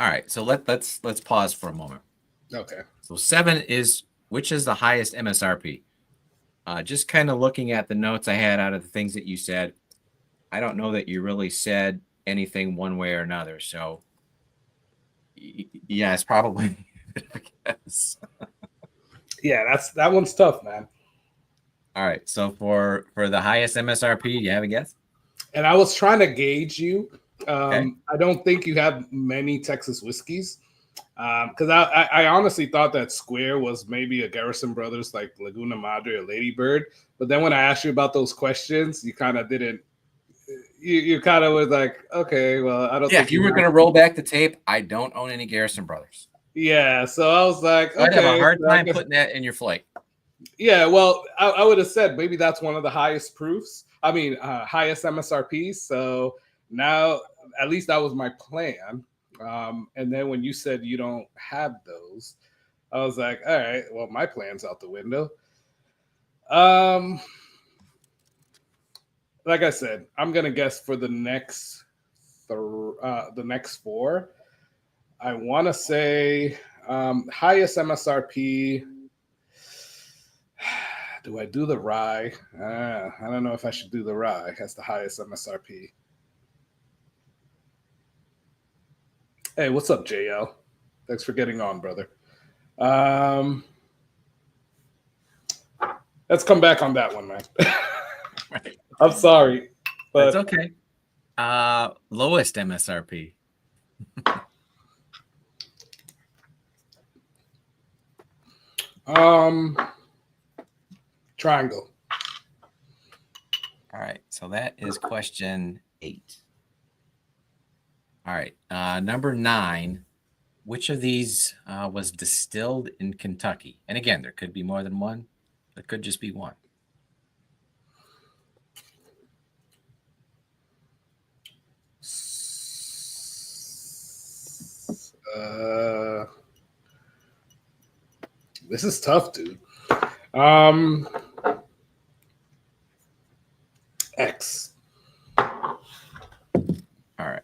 right, so let's pause for a moment. Okay. So 7 is which is the highest MSRP? Just kind of looking at the notes I had out of the things that you said, I don't know that you really said anything one way or another. So yeah, it's probably a guess. Yeah, that one's tough, man. All right, so for the highest MSRP, do you have a guess? And I was trying to gauge you. Okay. I don't think you have many Texas whiskeys. Because I honestly thought that Square was maybe a Garrison Brothers like Laguna Madre or Lady Bird. But then when I asked you about those questions, you kind of didn't. You kind of was like, okay, well, I don't Yeah, think if you were going to roll back the tape, I don't own any Garrison Brothers. Yeah, so I was like, okay. I'd have a hard time putting that in your flight. Yeah, well, I would have said maybe that's one of the highest proofs. I mean, highest MSRPs. So now, at least that was my plan. And then when you said you don't have those, I was like, all right, well, my plan's out the window. Like I said, I'm gonna guess for the next 4. I want to say highest MSRP. Do I do the rye? I don't know if I should do the rye. Has the highest MSRP. Hey, what's up, JL? Thanks for getting on, brother. Let's come back on that one, man. Right. I'm sorry, but that's okay. Lowest MSRP. Triangle. All right, so that is question 8. All right, number 9. Which of these was distilled in Kentucky? And again, there could be more than one. There could just be one. This is tough, dude. X. All right.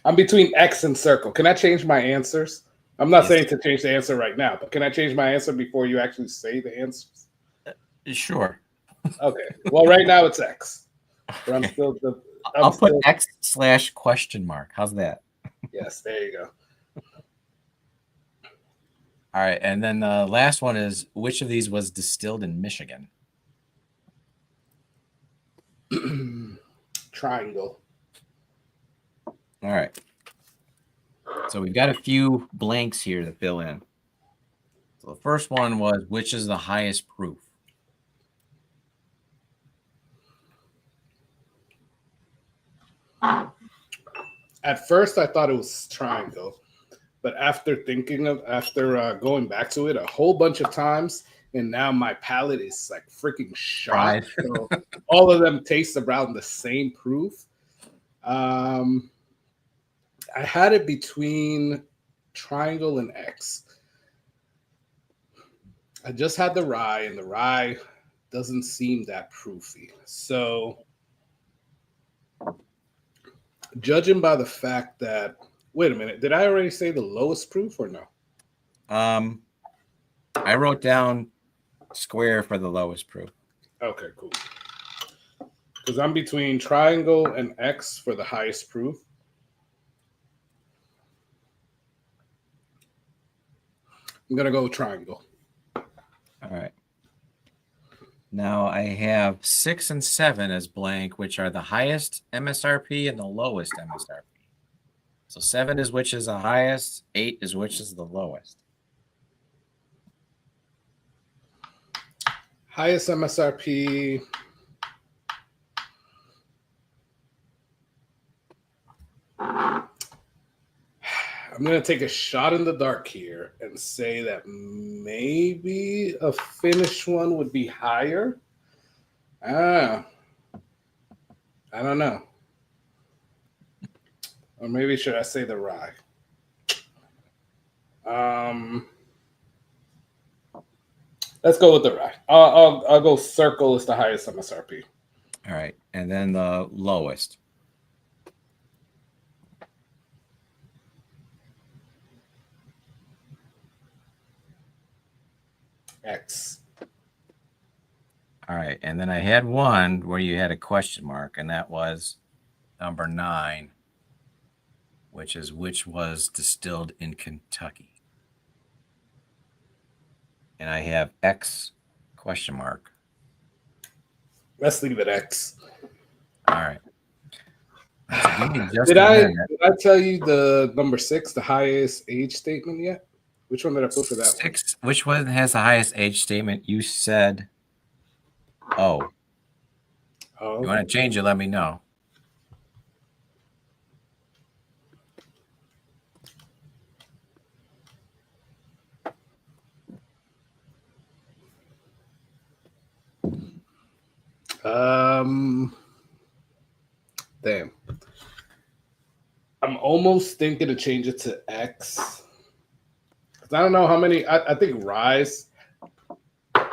I'm between X and circle. Can I change my answers? I'm not saying to change the answer right now, but can I change my answer before you actually say the answers? Sure. Okay. Well, right now it's X. But I'm still. I'll put X/?. How's that? Yes, there you go. All right, and then the last one is which of these was distilled in Michigan? Triangle. All right. So we've got a few blanks here to fill in. So the first one was which is the highest proof? At first, I thought it was triangle, but after going back to it a whole bunch of times, and now my palate is like freaking shot. Right. So all of them taste around the same proof. I had it between triangle and X. I just had the rye, and the rye doesn't seem that proofy. So, judging by the fact that, wait a minute, did I already say the lowest proof or no? I wrote down Square for the lowest proof. Okay, cool. Because I'm between triangle and X for the highest proof. I'm gonna go with triangle. All right. Now I have 6 and 7 as blank, which are the highest MSRP and the lowest MSRP. So 7 is which is the highest, 8 is which is the lowest. Highest MSRP. I'm going to take a shot in the dark here and say that maybe a finished one would be higher. I don't know. Or maybe should I say the rye? Let's go with the rye. I'll go circle is the highest MSRP. All right, and then the lowest. X. All right, and then I had one where you had a question mark, and that was number 9, which was distilled in Kentucky. And I have X question mark. Let's leave it X. All right. So give me just Did a I minute. tell you the number 6, the highest age statement yet? Which one did I put for that 6. Which one has the highest age statement? You said O. one? You want to change it, let me know. Damn. I'm almost thinking to change it to X. Because I don't know how many. I think Rise,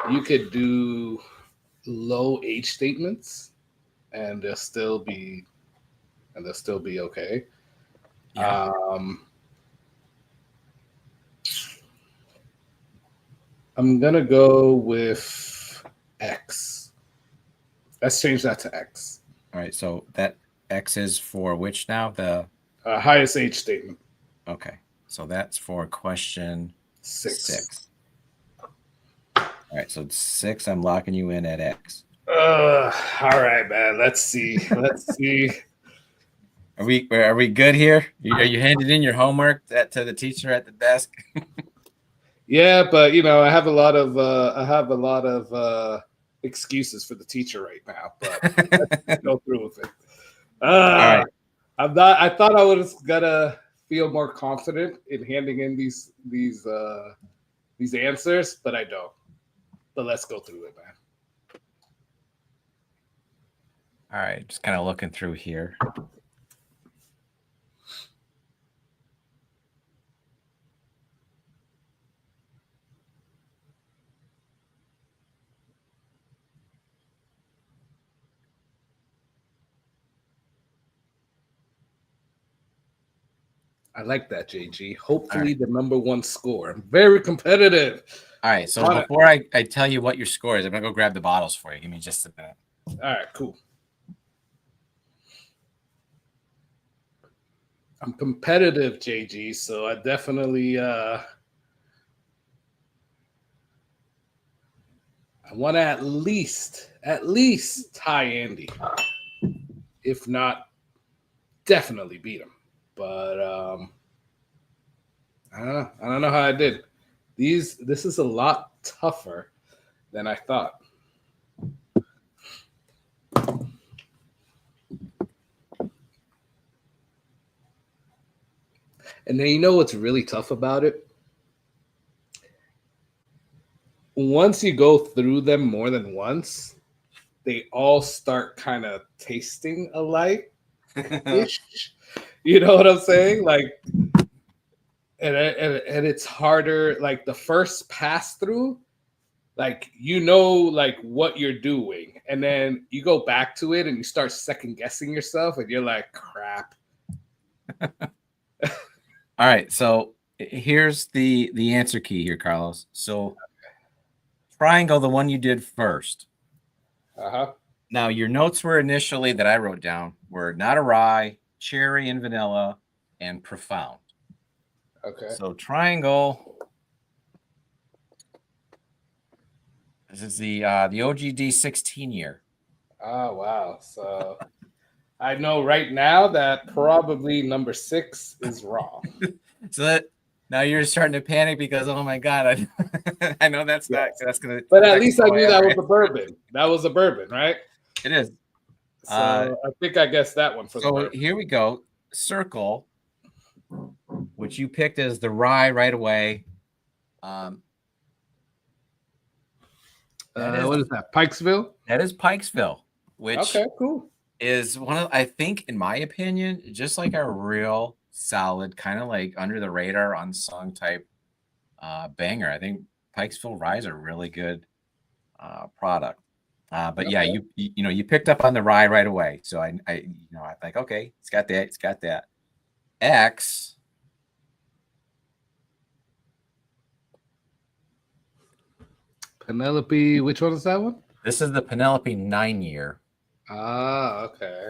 you could do low age statements, and they'll still be okay. Yeah. I'm gonna go with X. Let's change that to X. All right. So that X is for which now? The highest age statement. okay. So that's for question 6. All right. So 6, I'm locking you in at X. All right, man. Let's see. Let's see. Are we good here? Are you handing in your homework to the teacher at the desk? Yeah, but I have a lot of excuses for the teacher right now. But let's go through with it. All right. I'm not. I thought I was gonna feel more confident in handing in these answers, but I don't. But let's go through it, man. All right. Just kind of looking through here. I like that, JG. Hopefully the number 1 score. I'm very competitive. All right. So before I tell you what your score is, I'm going to go grab the bottles for you. Give me just a minute. All right, cool. I'm competitive, JG, so I definitely I want to at least tie Andy. If not, definitely beat him. But I don't know. I don't know how I did. This is a lot tougher than I thought. And then what's really tough about it? Once you go through them more than once, they all start kind of tasting alike-ish. You know what I'm saying? Like, and it's harder. Like the first pass through, like like what you're doing, and then you go back to it and you start second guessing yourself, and you're like, crap. All right. So here's the answer key here, Carlos. So triangle, the one you did first. Now your notes were initially that I wrote down were not a rye, cherry and vanilla, and profound. Okay. So triangle. This is the OGD 16 year. Oh wow! So I know right now that probably number 6 is wrong. So that now you're starting to panic because oh my god, I know that's not that's gonna. But at least I knew that was a bourbon. That was a bourbon, right? It is. So I think I guessed that one for the bourbon. Here we go. Circle which you picked as the rye right away. That is, what is that? Pikesville? That is Pikesville, which Okay, cool. is one of, I think, in my opinion, just like a real solid, kind of like under the radar, unsung type banger. I think Pikesville rye is a really good product. But yeah, Okay. you picked up on the rye right away. So I I think, okay, it's got that. X. Penelope, which one is that one? This is the Penelope 9-year. Ah, okay.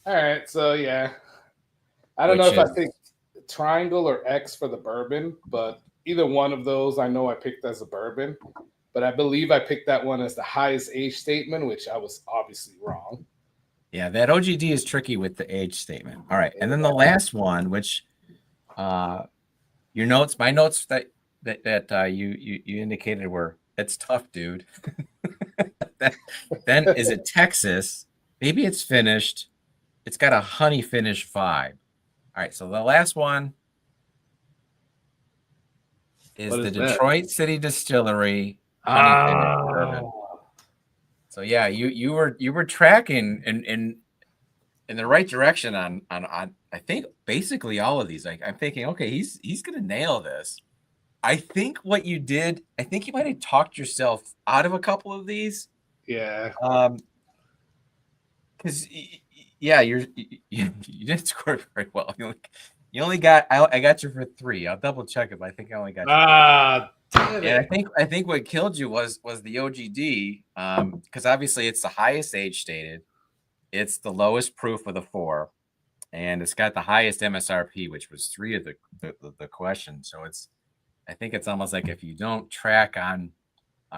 All right, so yeah, I don't Which know if I is think triangle or X for the bourbon, but either one of those I know I picked as a bourbon, but I believe I picked that one as the highest age statement, which I was obviously wrong. Yeah, that OGD is tricky with the age statement. All right, and then the last one, which your notes, my notes that you indicated were, it's tough, dude. Then is it Texas? Maybe it's finished. It's got a honey finish vibe. All right, so the last one is What the is that? Detroit City Distillery honey finish Ah, bourbon. So yeah, you were tracking in the right direction on I think basically all of these. Like I'm thinking, okay, he's gonna nail this. I think what you did, I think you might have talked yourself out of a couple of these. yeah. Because yeah, you didn't score very well. You only got I got you for 3. I'll double check it, but I think I only got you. Ah, damn And it. I think what killed you was the OGD, because obviously it's the highest age stated, it's the lowest proof of the 4, and it's got the highest MSRP, which was 3 of the questions. So it's, I think it's almost like if you don't track on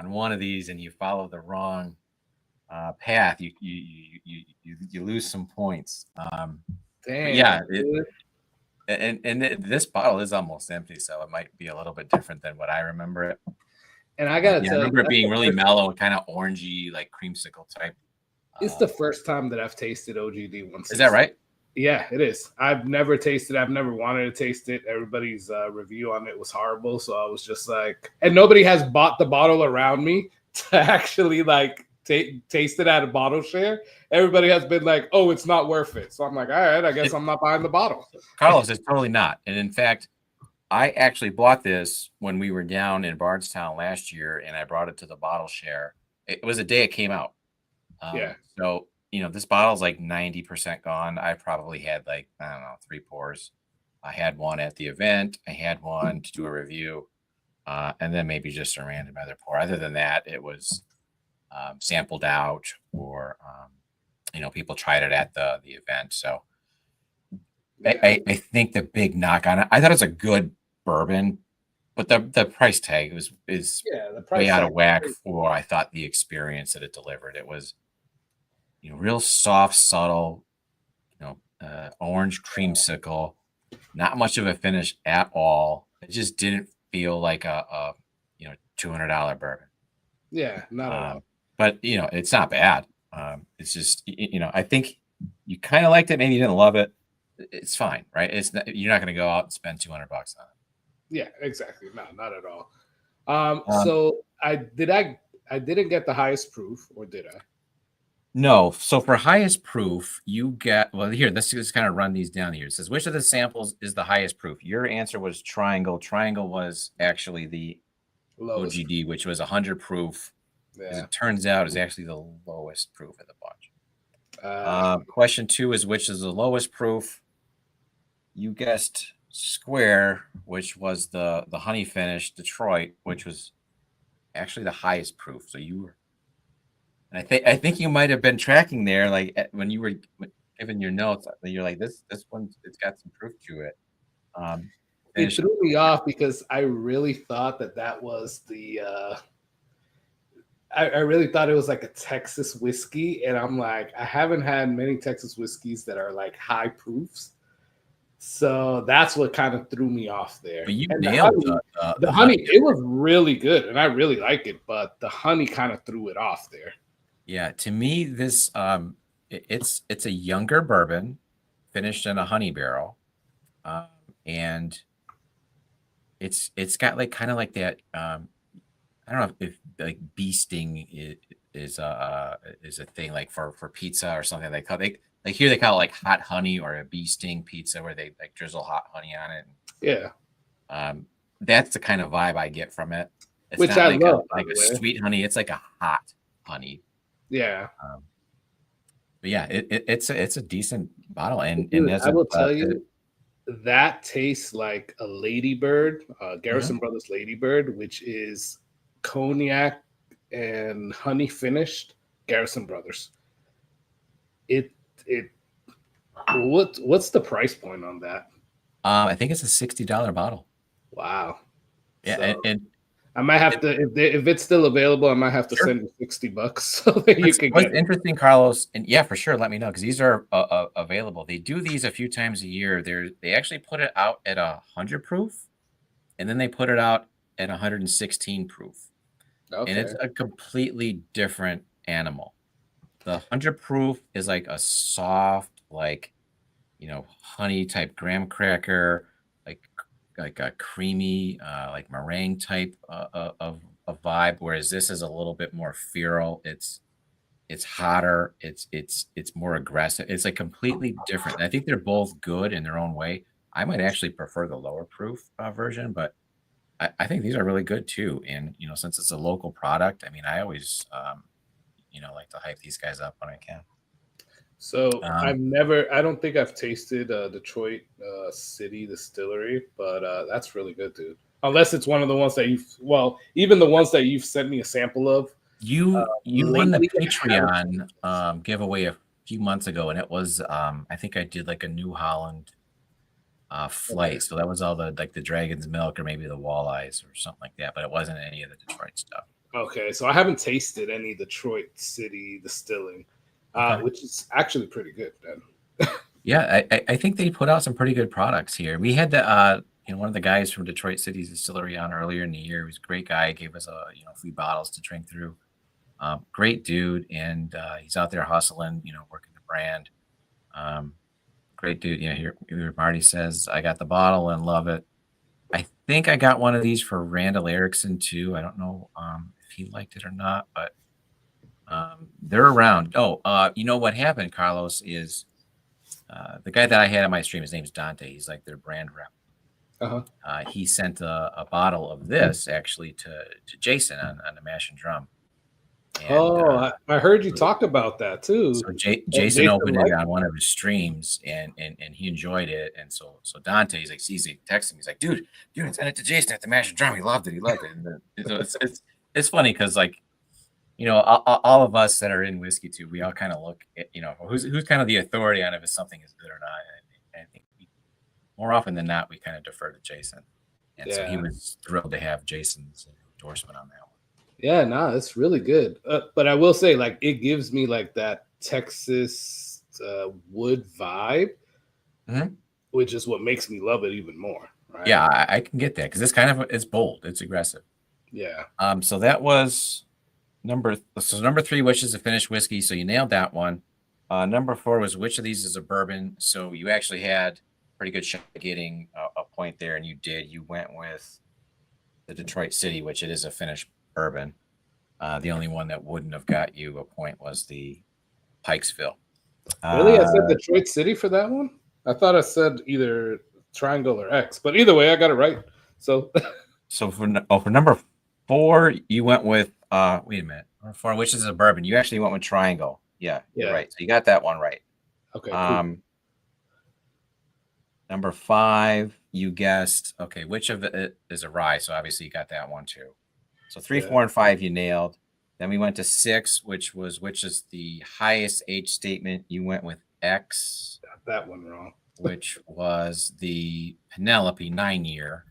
one of these and you follow the wrong path, you lose some points. But yeah, Damn, dude. this bottle is almost empty, so it might be a little bit different than what I remember it. And I But gotta yeah, I tell you, remember it that's being the really first, mellow, kind of orangey, like creamsicle type. it's the first time that I've tasted OGD once. Is that right? Yeah, it is. I've never tasted it. I've never wanted to taste it. Everybody's review on it was horrible. So I was just like, and nobody has bought the bottle around me to actually like taste it at a bottle share. Everybody has been like, oh, it's not worth it. So I'm like, all right, I guess I'm not buying the bottle. Carlos, is totally not. And in fact, I actually bought this when we were down in Bardstown last year, and I brought it to the bottle share. It was the day it came out. Yeah. So, this bottle's like 90% gone. I probably had like, I don't know, 3 pours. I had one at the event. I had one to do a review, and then maybe just a random other pour. Other than that, it was sampled out, or people tried it at the event. So Yeah. I think the big knock on it, I thought it was a good bourbon, but the price tag is Yeah. The way price out tag. of whack for, I thought, the experience that it delivered. It was real soft, subtle, orange creamsicle, not much of a finish at all. It just didn't feel like a $200 bourbon. Yeah. Not at all. But it's not bad. It's just I think you kind of liked it, maybe you didn't love it. It's fine, right? You're not going to go out and spend $200 on it. Yeah. Exactly. No, not at all. Um, So I didn't get the highest proof, or did I? No. So for highest proof, you get, well, here, let's just kind of run these down here. It says, which of the samples is the highest proof? Your answer was triangle. Triangle was actually the Lowest. OGD, which was 100 proof. As Yeah. it turns out, is actually the lowest proof of the bunch. Uh, Question 2 is, which is the lowest proof? You guessed square, which was the honey finish Detroit, which was actually the highest proof. So you were, and I think you might have been tracking there, like when you were giving your notes. You're like, this one, it's got some proof to it. it Finished. threw me off because I really thought that was the. I really thought it was like a Texas whiskey, and I'm like, I haven't had many Texas whiskeys that are like high proofs, so that's what kind of threw me off there. But you And nailed the honey, it was really good, and I really like it, but the honey kind of threw it off there. Yeah, to me, this it's a younger bourbon finished in a honey barrel, and it's got like kind of like that. I don't know if like bee sting is a thing like for pizza or something. They call like here they call it like hot honey or a bee sting pizza where they like drizzle hot honey on it. Yeah, That's the kind of vibe I get from it. It's which not I like a love, by the way. sweet honey. It's like a hot honey. Yeah, But yeah, it's a decent bottle, and dude, as I a will tell you that tastes like a Ladybird, mhm. Garrison Brothers Ladybird, which is cognac and honey finished Garrison Brothers. It what's the price point on that? I think it's a $60 bottle. Wow. Yeah, So and I might have it, to if it's still available, I might have to sure. send you $60 so that you can What's get it. interesting, Carlos, and yeah, for sure, let me know because these are available. They do these a few times a year. They actually put it out at 100 proof, and then they put it out at 116 proof, and it's Okay. a completely different animal. The 100 proof is like a soft, like honey type graham cracker, like a creamy, like meringue type of vibe. Whereas this is a little bit more feral. It's hotter. It's more aggressive. It's like completely different. And I think they're both good in their own way. I might actually prefer the lower proof version, but I think these are really good too. And since it's a local product, I mean, I always like to hype these guys up when I can. So Um, I don't think I've tasted Detroit City Distillery, but that's really good, dude. Unless it's one of the ones that even the ones that you've sent me a sample of you won the lately, I haven't. Patreon giveaway a few months ago, and it was I think I did like a New Holland Okay. flight. So that was all the like the Dragon's Milk or maybe the Walleyes or something like that, but it wasn't any of the Detroit stuff. Okay, so I haven't tasted any Detroit City Distilling, Okay. which is actually pretty good. Then. Yeah, I think they put out some pretty good products here. We had the one of the guys from Detroit City's Distillery on earlier in the year. He was a great guy. He gave us free bottles to drink through. Great dude, and he's out there hustling, working the brand. Um, Great dude. Yeah, here Marty says I got the bottle and love it. I think I got one of these for Randall Erickson too. I don't know if he liked it or not, but they're around. Oh, you know what happened, Carlos, is the guy that I had on my stream, his name's Dante. He's like their brand rep. Uh-huh. He sent a bottle of this actually to Jason on the Mash and Drum. And Oh, I heard you talk about that too. so Jason Jason opened it liked on one of his streams and he enjoyed it. And so Dante, he's texting me. He's like, dude, send it to Jason at the Mash and Drum. He loved it. He loved it. And so it's funny because like, all of us that are in whiskey too, we all kind of look at, who's kind of the authority on if something is good or not. And I think more often than not, we kind of defer to Jason. And so he Yeah. was thrilled to have Jason's endorsement on that one. Yeah, no, it's really good. But I will say, like, it gives me like that Texas wood vibe, Mhm. which is what makes me love it even more. Right? Yeah, I can get that because it's bold, it's aggressive. Yeah. So that was number 3, which is a finished whiskey. So you nailed that one. Number 4 was which of these is a bourbon. So you actually had pretty good shot at getting a point there, and you did. You went with the Detroit City, which it is a finished bourbon. The only one that wouldn't have got you a point was the Pikesville. Really? I said Detroit City for that one? I thought I said either Triangle or X, but either way, I got it right. So, So for number 4, you went with wait a minute. Number 4, which is a bourbon. You actually went with Triangle. Yeah, you're yeah. right. So you got that one right. Okay, cool. Number 5, you guessed. Okay, which of it is a rye? So obviously you got that one too. So 3, Yeah. 4, and 5 you nailed. Then we went to 6, which is the highest age statement. You went with X. Got that one wrong. Which was the Penelope 9-year,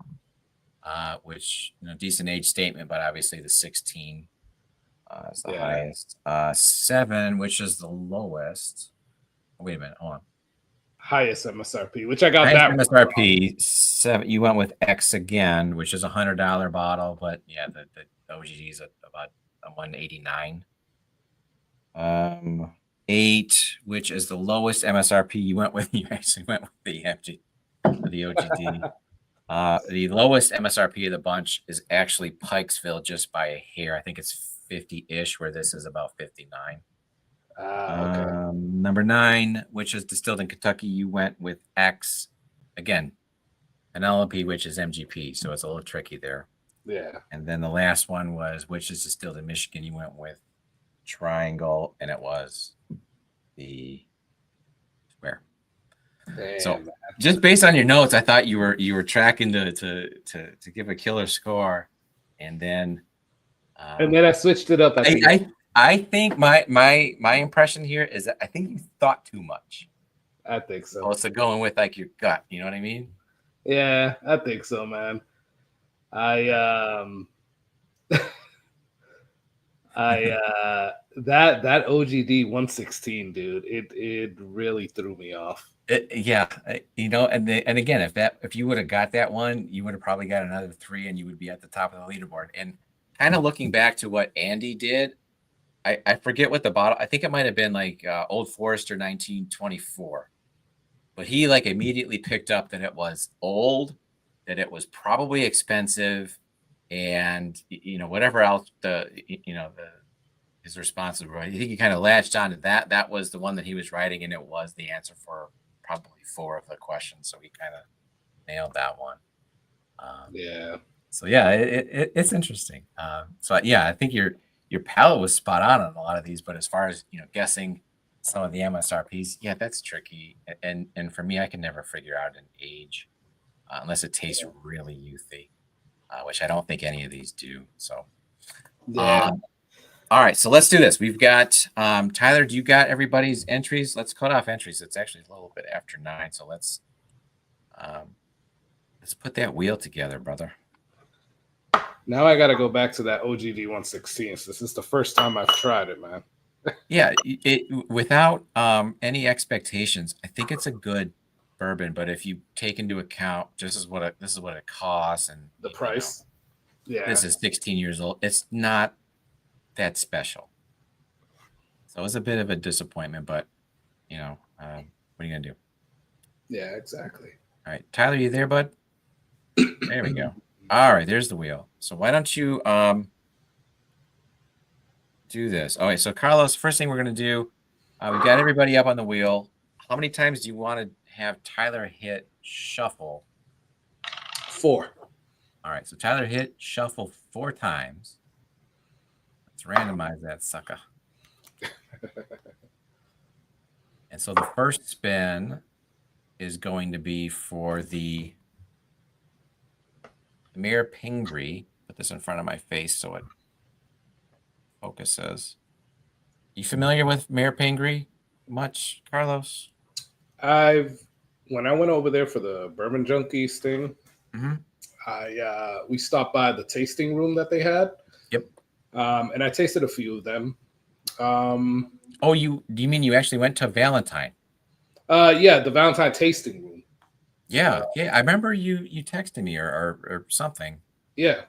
which decent age statement, but obviously the 16 is the highest. 7, which is the lowest. Oh, wait a minute, hold on. Highest MSRP, which I got Highest that MSRP 7. You went with X again, which is a $100 bottle, but yeah, the OGG is about 189. 8, which is the lowest MSRP. You actually went with the empty for the OGD. The lowest MSRP of the bunch is actually Pikesville, just by a hair. I think it's 50-ish, where this is about 59. Okay. Number 9, which is distilled in Kentucky, you went with X. Again, Penelope, which is MGP, so it's a little tricky there. Yeah. And then the last one was, which is distilled in Michigan, you went with Triangle, and it was the Square. Damn, So man. just based on your notes, I thought you were tracking to give a killer score, and then I switched it up at the end. I think my impression here is that I think you thought too much. I think so. Also going with like your gut, you know what I mean? Yeah, I think so, man. That OGD 116, dude, it really threw me off. Yeah, and again, if you would have got that one, you would have probably got another 3, and you would be at the top of the leaderboard. And kind of looking back to what Andy did, I forget what the bottle. I think it might have been like Old Forester 1924, but he like immediately picked up that it was old, that it was probably expensive, and whatever else his response was. I think he kind of latched on to that. That was the one that he was writing, and it was the answer for probably 4 of the questions. So he kind of nailed that one. Yeah. So yeah, it's interesting. So yeah, I think your palette was spot on a lot of these, but as far as guessing some of the MSRPs, yeah, that's tricky. And for me, I can never figure out an age unless it tastes really youthy, which I don't think any of these do. So Yeah. All right, so let's do this. We've got Tyler. Do you got everybody's entries? Let's cut off entries. It's actually a little bit after 9, so let's put that wheel together, brother. Now I got to go back to that OGD 116. So this is the first time I've tried it, man. Yeah, without any expectations, I think it's a good bourbon. But if you take into account this is what it costs and The price, this is 16 years old. It's not that special. So it was a bit of a disappointment, but what are you gonna do? Yeah, exactly. All right, Tyler, you there, bud? There we go. All right, there's the wheel. So why don't you do this? All right, so Carlos, first thing we're gonna do, we got everybody up on the wheel. How many times do you want to have Tyler hit shuffle? 4. All right, so Tyler hit shuffle 4 times. Let's randomize that sucker. And so the first spin is going to be for the Mayor Pingree. Put this in front of my face so it focuses. You familiar with Mayor Pingree much, Carlos? When I went over there for the Bourbon Junkies thing, we stopped by the tasting room that they had. Yep. And I tasted a few of them. Do you mean you actually went to Valentine? Yeah, the Valentine tasting room. Yeah, I remember you texted me or something. Yeah.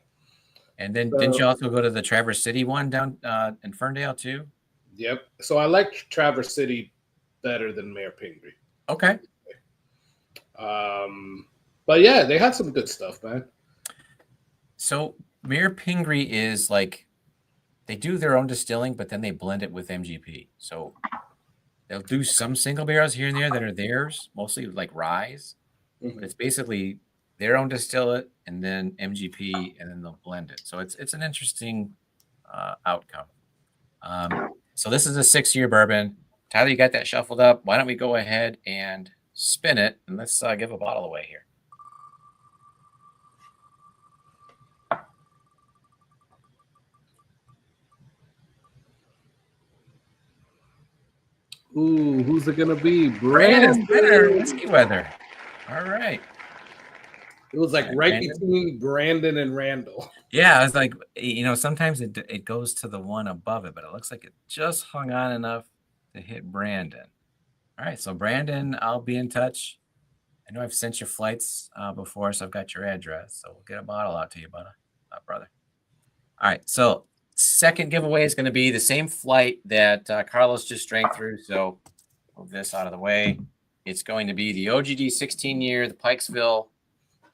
And then didn't you also go to the Traverse City one down in Ferndale too? Yep. So I like Traverse City better than Mayor Pingree. Okay. But yeah, they had some good stuff, man. So Mayor Pingree is like, they do their own distilling, but then they blend it with MGP. So they'll do some single barrels here and there that are theirs, mostly like ryes. But it's basically their own distillate and then MGP, and then they'll blend it. So it's an interesting outcome. So this is a 6-year bourbon. Tyler, you got that shuffled up. Why don't we go ahead and spin it, and let's give a bottle away here. Ooh, who's it gonna be? Brandon Spinner, Whiskey Weather. All right. It was like right between Brandon and Randall. Yeah, I was like, sometimes it goes to the one above it, but it looks like it just hung on enough to hit Brandon. All right, so Brandon, I'll be in touch. I know I've sent you flights before, so I've got your address. So we'll get a bottle out to you, brother. All right, so second giveaway is going to be the same flight that Carlos just drank through. So move this out of the way. it's going to be the OGD 16 year, the Pikesville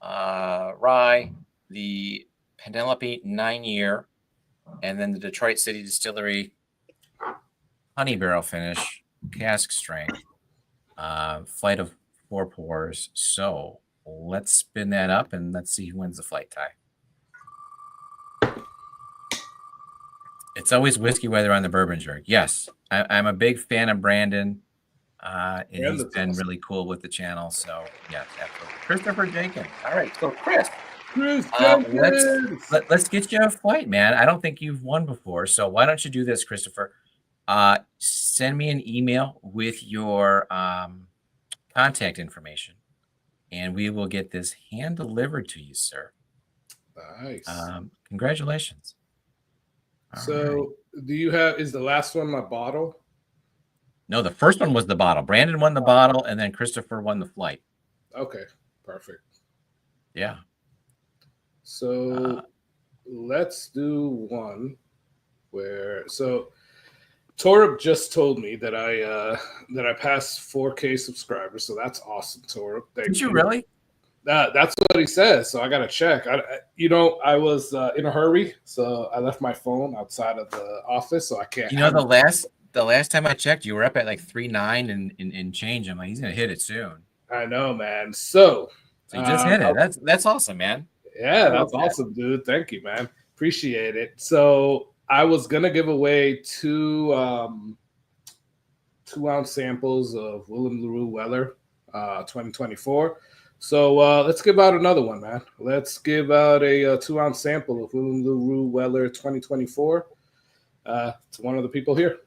rye, the Penelope 9 year, and then the Detroit City Distillery honey barrel finish, cask strength, flight of 4 pours. So let's spin that up and let's see who wins the flight tie. It's always whiskey weather on the bourbon jerk. Yes, I'm a big fan of Brandon. And he's been really cool with the channel. So, yes, absolutely. Christopher Jenkins. All right. So, Chris, let's get you a flight, man. I don't think you've won before. So, why don't you do this, Christopher? Send me an email with your contact information, and we will get this hand delivered to you, sir. Nice. Congratulations. So, do you have, is the last one my bottle? No, the first one was the bottle. Brandon won the bottle, and then Christopher won the flight. Okay, perfect. Yeah. So, let's do one where, so Torb just told me that I passed 4K subscribers, so that's awesome, Torb. Did you really? That's what he says. So I gotta check. I was in a hurry, so I left my phone outside of the office, so I can't. You know, the last time I checked, you were up at like 3.9 and change. I'm like, he's gonna hit it soon. I know, man. So you just hit it. That's awesome, man. Yeah, that's awesome, dude. Thank you, man. Appreciate it. So I was gonna give away 2-ounce samples of Willem LaRue Weller 2024. So let's give out another one, man. Let's give out a 2-ounce sample of Willem LaRue Weller 2024 to one of the people here.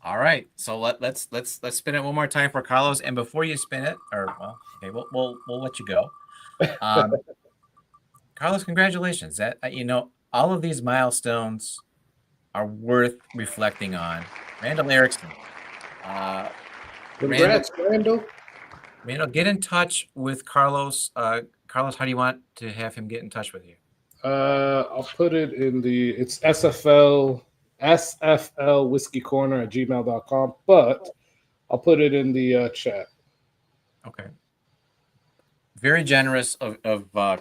All right. So let's spin it one more time for Carlos. And before you spin it, we'll let you go. Carlos, congratulations. That all of these milestones are worth reflecting on. Randall Erickson. Congrats, Randall. Randall, get in touch with Carlos. Carlos, how do you want to have him get in touch with you? I'll put it in it's SFL whiskeycorner@gmail.com, but I'll put it in the chat. Okay. Very generous of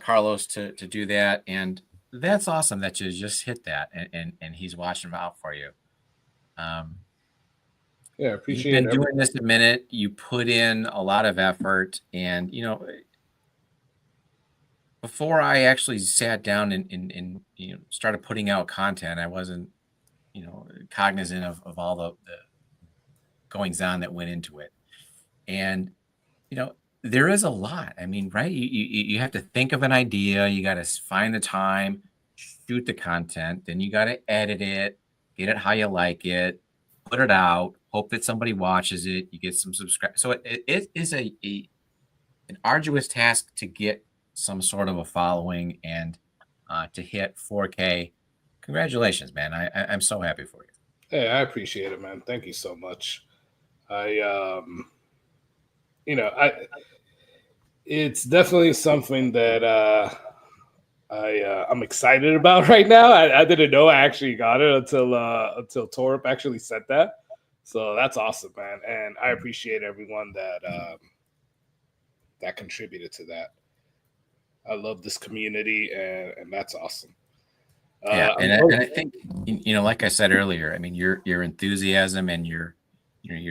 Carlos to do that, and that's awesome that you just hit that, and he's watching out for you. Yeah, appreciate it. You've been doing this a minute. You put in a lot of effort, and before I actually sat down and started putting out content, I wasn't cognizant of all the goings on that went into it, and there is a lot. I mean, right? You have to think of an idea. You got to find the time, shoot the content, then you got to edit it, get it how you like it, put it out, hope that somebody watches it, you get some subscribers. So it is an arduous task to get some sort of a following and to hit 4K. Congratulations, man. I'm so happy for you. Hey, I appreciate it, man. Thank you so much. It's definitely something that I'm excited about right now. I didn't know I actually got it until Torp actually said that. So that's awesome, man. And I appreciate everyone that contributed to that. I love this community, and that's awesome. Yeah, and I think like I said earlier, I mean your enthusiasm and your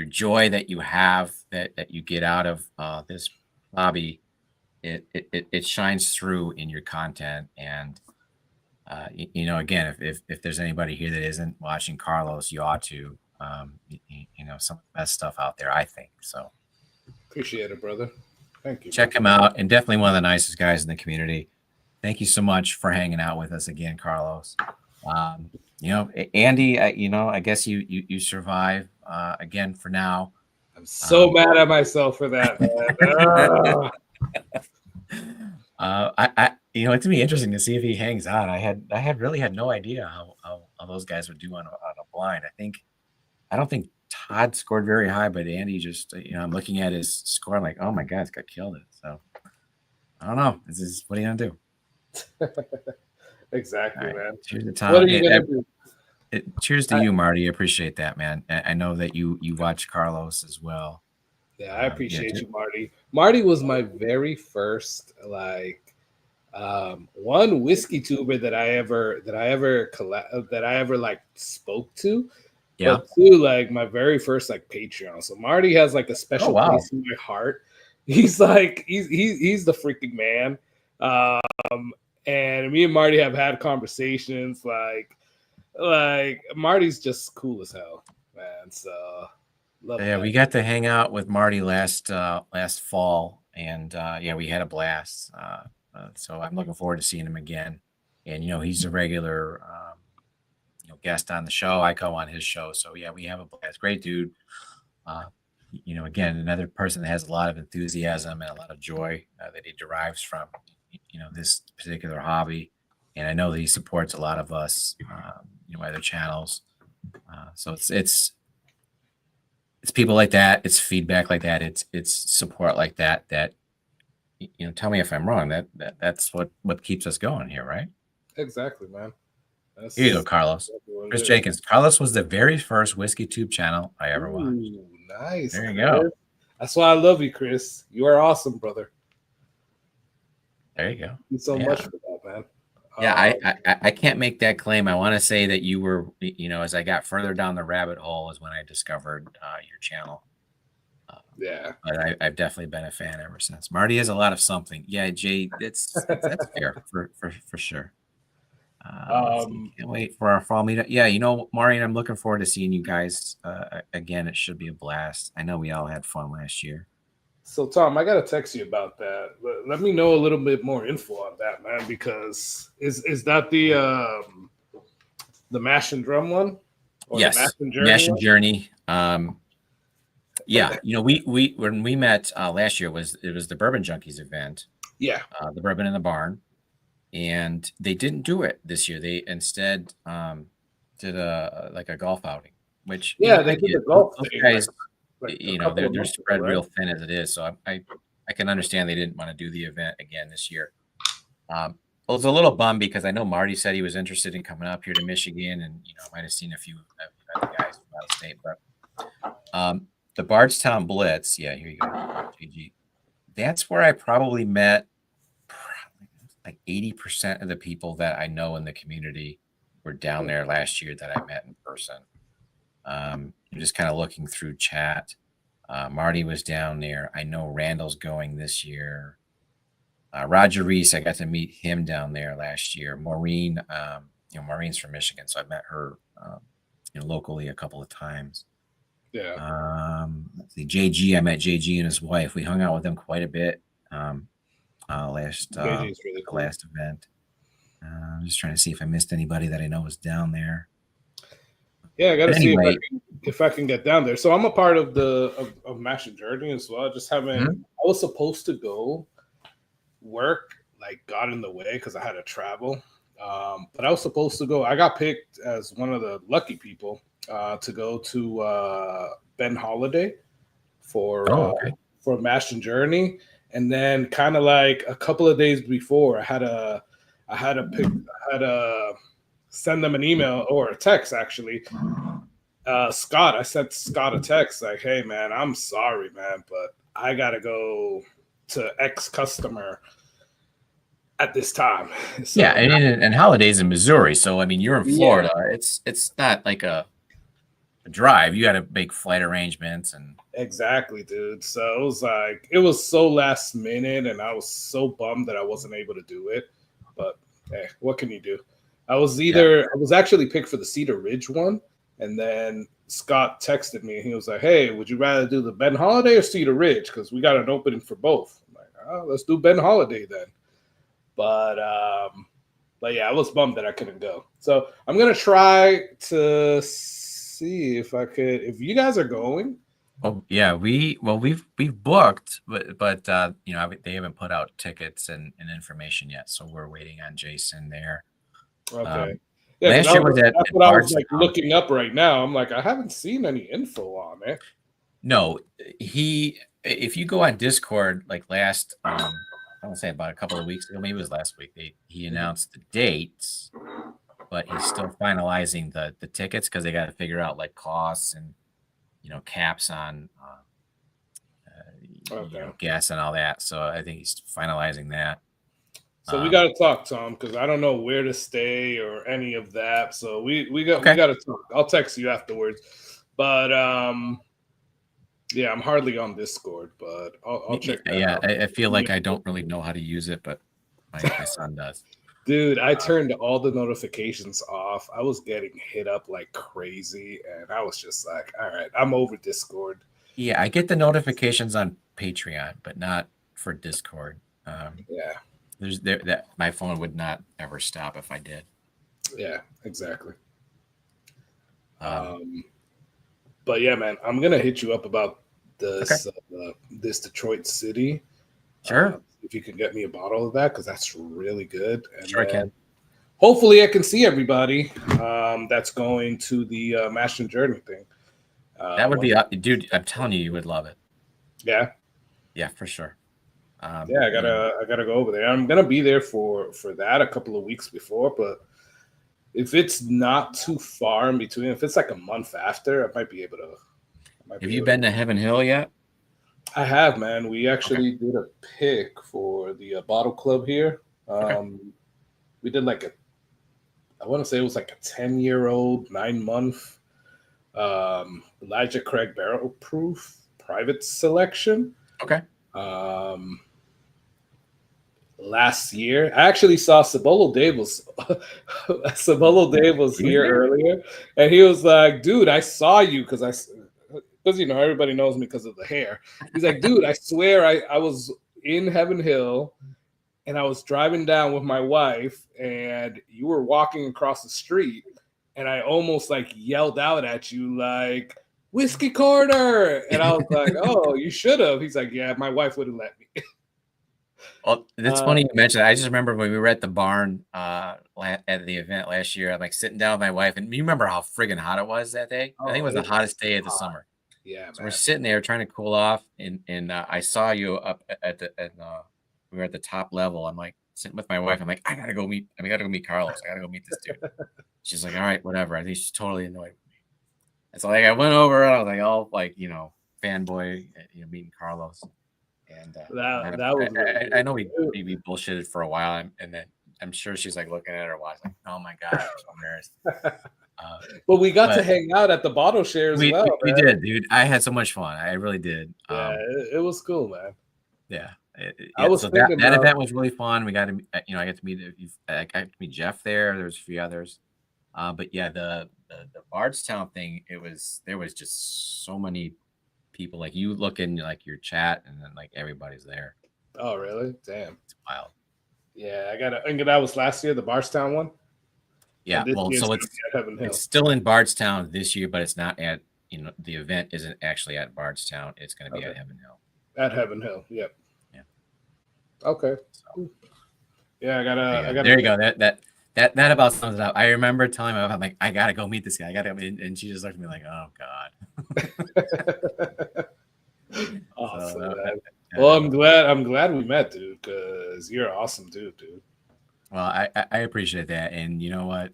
joy that you have that you get out of this hobby, it shines through in your content. And again, if there's anybody here that isn't watching Carlos, you ought to. Some of the best stuff out there, I think. So appreciate it, brother. Thank you. Check him out, and definitely one of the nicest guys in the community. Thank you so much for hanging out with us again, Carlos. Andy, I guess you survive again for now. I'm so mad at myself for that, man. It's gonna be interesting to see if he hangs on. I really had no idea how those guys would do on a blind. I don't think Todd scored very high, but Andy just I'm looking at his score. I'm like, oh my God, it's got killed it. So I don't know. This is what are you gonna do? Exactly, right, man. Cheers to Tom. What are you gonna do? Cheers to you, Marty. I appreciate that, man. I know that you watch Carlos as well. Yeah, I Yeah, appreciate you, Marty. Marty was my very first one whiskey tuber that I ever like spoke to, yeah. but two, like my very first like Patreon. So Marty has like a Oh special wow. place in my heart. He's like he's the freaking man. And me and Marty have had conversations like Marty's just cool as hell, man. So love Yeah, that. we got to hang out with Marty last fall, and yeah, we had a blast. So I'm looking forward to seeing him again. And he's a regular guest on the show. I go on his show, so yeah, we have a blast. Great dude. Uh, again, another person that has a lot of enthusiasm and a lot of joy that he derives from this particular hobby. And I know that he supports a lot of us, other channels. So it's people like that, it's feedback like that, it's support like that tell me if I'm wrong, that's what keeps us going here, right? Exactly, man. Here you go, That's Carlos. exactly what Chris it is. Jenkins. Carlos was the very first whiskey tube channel I ever watched. Ooh, nice, There you Chris. go. That's why I love you, Chris. You are awesome, brother. There you go. Thank you so Yeah. much for that, man. Yeah, I can't make that claim. I want to say that you were, as I got further down the rabbit hole is when I discovered your channel. Yeah, But I've definitely been a fan ever since. Marty has a lot of something. Yeah, Jay, that's fair for sure. Let's see. um, Can't wait for our fall meetup. Yeah, Maureen, I'm looking forward to seeing you guys again. It should be a blast. I know we all had fun last year. so Tom, I gotta text you about that. Let me know a little bit more info on that, man. Because is that the mash and drum one or the mash Yes, and journey Mash and one? Journey. Yeah, we when we met last year it was the Bourbon Junkies event, Yeah, the Bourbon in the Barn, and they didn't do it this year. They instead did a golf outing, which yeah, I they did get the golf those thing guys. like a couple of They're months ago, spread right? real thin as it is, so I can understand they didn't want to do the event again this year. I was a little bummed because I know Marty said he was interested in coming up here to Michigan, and I might have seen a few other guys from out of state, but the Bardstown Blitz, yeah, here you go, GG. That's where I probably met like 80% of the people that I know in the community were down there last year that I met in person. Just kind of looking through chat. Marty was down there. I know Randall's going this year. Roger Reese, I got to meet him down there last year. Maureen, Maureen's from Michigan, so I met her, locally a couple of times. Yeah, Let's see, JG, I met JG and his wife. We hung out with them quite a bit JJ is really at the cool. last event. I'm just trying to see if I missed anybody that I know was down there. Yeah, I got to But see anyway, if I can get down there. So I'm a part of of Mash and Journey as well. I just haven't. mhm. I was supposed to go. Work like got in the way because I had to travel. But I was supposed to go. I got picked as one of the lucky people to go to Ben Holiday Oh, okay. for Mash and Journey, and then kind of like a couple of days before, I had to send them an email or a text actually. Scott, I sent Scott a text like, "Hey man, I'm sorry, man, but I gotta go to X customer at this time." Yeah, So and holidays in Missouri. So I mean, you're in yeah, Florida. It's not like a drive. You got to make flight arrangements and exactly, dude. So it was so last minute, and I was so bummed that I wasn't able to do it. But hey, what can you do? I yeah. was actually picked for the Cedar Ridge one, and then Scott texted me and he was like, "Hey, would you rather do the Ben Holiday or Cedar Ridge? Because we got an opening for both." I'm like, "Oh, let's do Ben Holiday then." But yeah, I was bummed that I couldn't go. So I'm gonna try to see if I could. If you guys are going, Oh yeah, we've booked, but they haven't put out tickets and information yet. So we're waiting on Jason there. okay. Yeah, because Last year was that's at what I was like Bardstown. looking up right now. I'm like, I haven't seen any info on it. No, if you go on Discord, like last, I want to say about a couple of weeks ago, maybe it was last week, he announced the dates, but he's still finalizing the tickets because they got to figure out like costs and caps on gas and all that. So I think he's finalizing that. So we got to talk, Tom, because I don't know where to stay or any of that. So we got to talk. I'll text you afterwards. But yeah, I'm hardly on Discord, but I'll check that out. I feel like I don't really know how to use it, but my son does. Dude, I turned all the notifications off. I was getting hit up like crazy, and I was just like, all right, I'm over Discord. Yeah, I get the notifications on Patreon, but not for Discord. Yeah. That my phone would not ever stop if I did. Yeah, exactly. But yeah, man, I'm gonna hit you up about this this Detroit City. Sure. If you can get me a bottle of that, because that's really good. And sure, I can. Hopefully, I can see everybody that's going to the Mash and Journey thing. That would be, dude. I'm telling you, you would love it. Yeah. Yeah, for sure. Yeah, I gotta go over there. I'm gonna be there for that a couple of weeks before, but if it's not too far in between, if it's like a month after, I might be able to. Have you been to Heaven Hill yet? I have, man. We actually did a pick for the bottle club here. We did like I want to say it was like a 10-year-old, 9-month Elijah Craig barrel proof private selection. Okay. Last year, I actually saw Sabolo Dave was here earlier, and he was like, "Dude, I saw you because everybody knows me because of the hair." He's like, "Dude, I swear I was in Heaven Hill, and I was driving down with my wife, and you were walking across the street, and I almost like yelled out at you like." Whiskey Corner, and I was like, "Oh, you should have." He's like, "Yeah, my wife wouldn't let me." Well, it's funny you mentioned it. I just remember when we were at the barn at the event last year. I'm like sitting down with my wife, and you remember how friggin' hot it was that day? I think it was the hottest day of the summer. Yeah, so we're sitting there trying to cool off, and I saw you up we were at the top level. I'm like sitting with my wife. I'm like, I gotta go meet Carlos. I gotta go meet this dude. She's like, all right, whatever. I think she's totally annoyed with me. And so like I went over, and I was like all like fanboy, meeting Carlos. And that was really I know we bullshitted for a while, and then I'm sure she's like looking at her watch like, oh my god, I'm so embarrassed. Well, we got to hang out at the bottle share as well. We did, dude. I had so much fun. I really did. Yeah, it was cool, man. Yeah, I was thinking that event was really fun. We got to, I got to meet Jeff there. There was a few others, but yeah, the Bardstown thing. There was just so many people. Like you look in like your chat, and then like everybody's there. Oh, really? Damn, it's wild. Yeah, I think that was last year, the Bardstown one. Yeah, well, so it's still in Bardstown this year, but it's not at the event isn't actually at Bardstown. It's going to be at Heaven Hill. At Heaven Hill, yep. Yeah. Okay. So, yeah, I gotta. There you go. That about sums it up. I remember telling my wife, I'm like, I gotta go meet this guy. And she just looked at me like, oh god. Awesome. Well, I'm glad we met, dude, because you're an awesome dude. Well, I appreciate that, and you know what,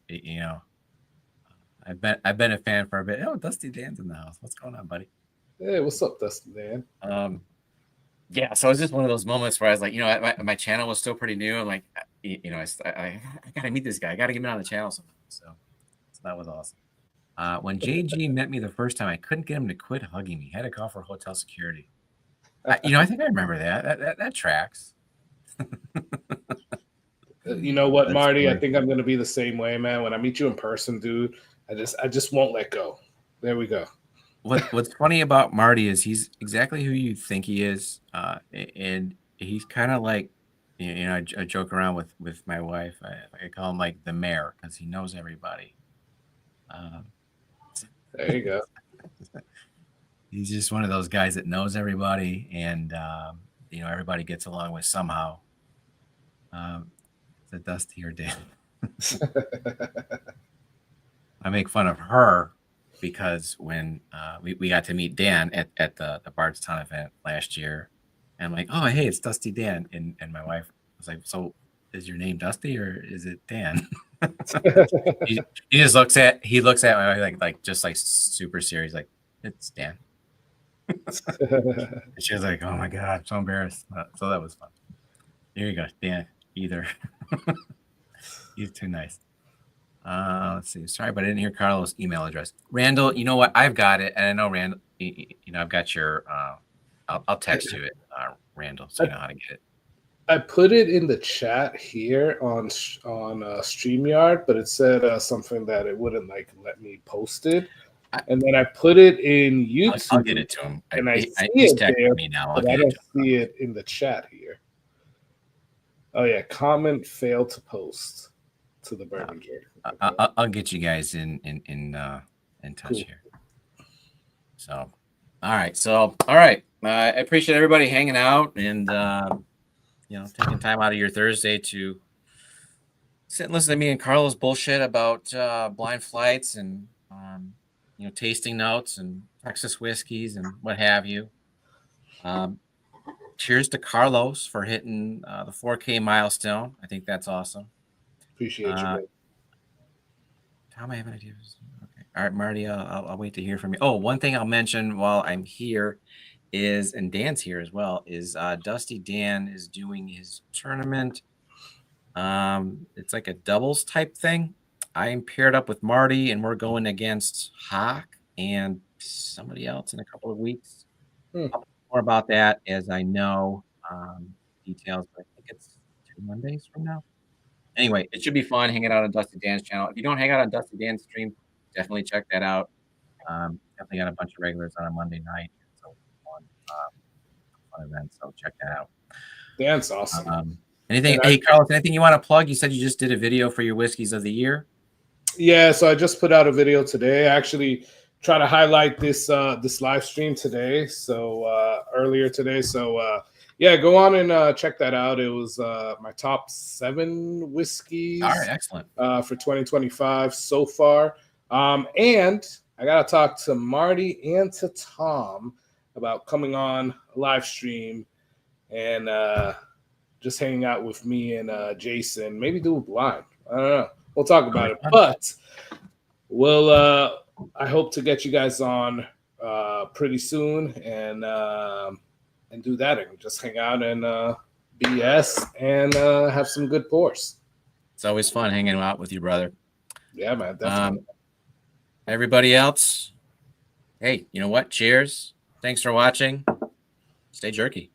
I've been a fan for a bit. Oh, Dusty Dan's in the house. What's going on, buddy? Hey, what's up, Dusty Dan? Yeah, so it was just one of those moments where I was like, my channel was still pretty new. I'm like, I gotta meet this guy. I gotta get him on the channel sometime. So that was awesome. When JG met me the first time, I couldn't get him to quit hugging me. Had to call for hotel security. I think I remember that tracks. You know what, Marty? Funny. I think I'm gonna be the same way, man. When I meet you in person, dude, I just won't let go. There we go. What's funny about Marty is he's exactly who you think he is, and he's kind of like, I joke around with my wife. I call him like the mayor because he knows everybody. There you go. He's just one of those guys that knows everybody, and everybody gets along with somehow. Is it Dusty or Dan? I make fun of her because when we got to meet Dan at the Bardstown event last year, and I'm like, oh hey, it's Dusty Dan, and my wife was like, so is your name Dusty or is it Dan? he looks at my wife like just like super serious, like it's Dan. She was like, "Oh my god, I'm so embarrassed." So that was fun. Here you go, Dan. Either he's too nice. Let's see. Sorry, but I didn't hear Carlos' email address. Randall, you know what? I've got it, and I know Randall. You know, I've got your. I'll text you it, Randall, so you know how to get it. I put it in the chat here on StreamYard, but it said something that it wouldn't like let me post it. And then I put it in YouTube. I'll get it to him. And I see he's it texting there, me now. but I don't see it in the chat here. Oh yeah, comment failed to post to the Bourbon Jerk. Okay. I'll get you guys in touch Cool. here. So, all right. I appreciate everybody hanging out and you know, taking time out of your Thursday to sit and listen to me and Carlos bullshit about blind flights and you know, tasting notes and Texas whiskeys and what have you. Cheers to Carlos for hitting the 4K milestone. I think that's awesome. Appreciate you, man. Tom, I have an idea. Okay. All right, Marty, I'll wait to hear from you. Oh, one thing I'll mention while I'm here is, and Dan's here as well, is Dusty Dan is doing his tournament. It's like a doubles type thing. I am paired up with Marty, and we're going against Hawk and somebody else in a couple of weeks. I'll talk more about that as I know details, but I think it's 2 Mondays from now. Anyway, it should be fun hanging out on Dusty Dan's channel. If you don't hang out on Dusty Dan's stream, definitely check that out. Definitely got a bunch of regulars on a Monday night. So fun event. So check that out. Dan's awesome. Hey, Carlos, anything you want to plug? You said you just did a video for your whiskeys of the year. Yeah, so I just put out a video today. I actually try to highlight this live stream today. So earlier today. So yeah, go on and check that out. It was my top 7 whiskeys. All right, excellent. For 2025 so far. And I got to talk to Marty and to Tom about coming on a live stream and just hanging out with me and Jason. Maybe do a blind. I don't know. We'll talk about it. But we'll I hope to get you guys on pretty soon and do that and just hang out and BS and have some good pours. It's always fun hanging out with you, brother. Yeah, man, definitely. Everybody else, hey, you know what? Cheers. Thanks for watching. Stay jerky.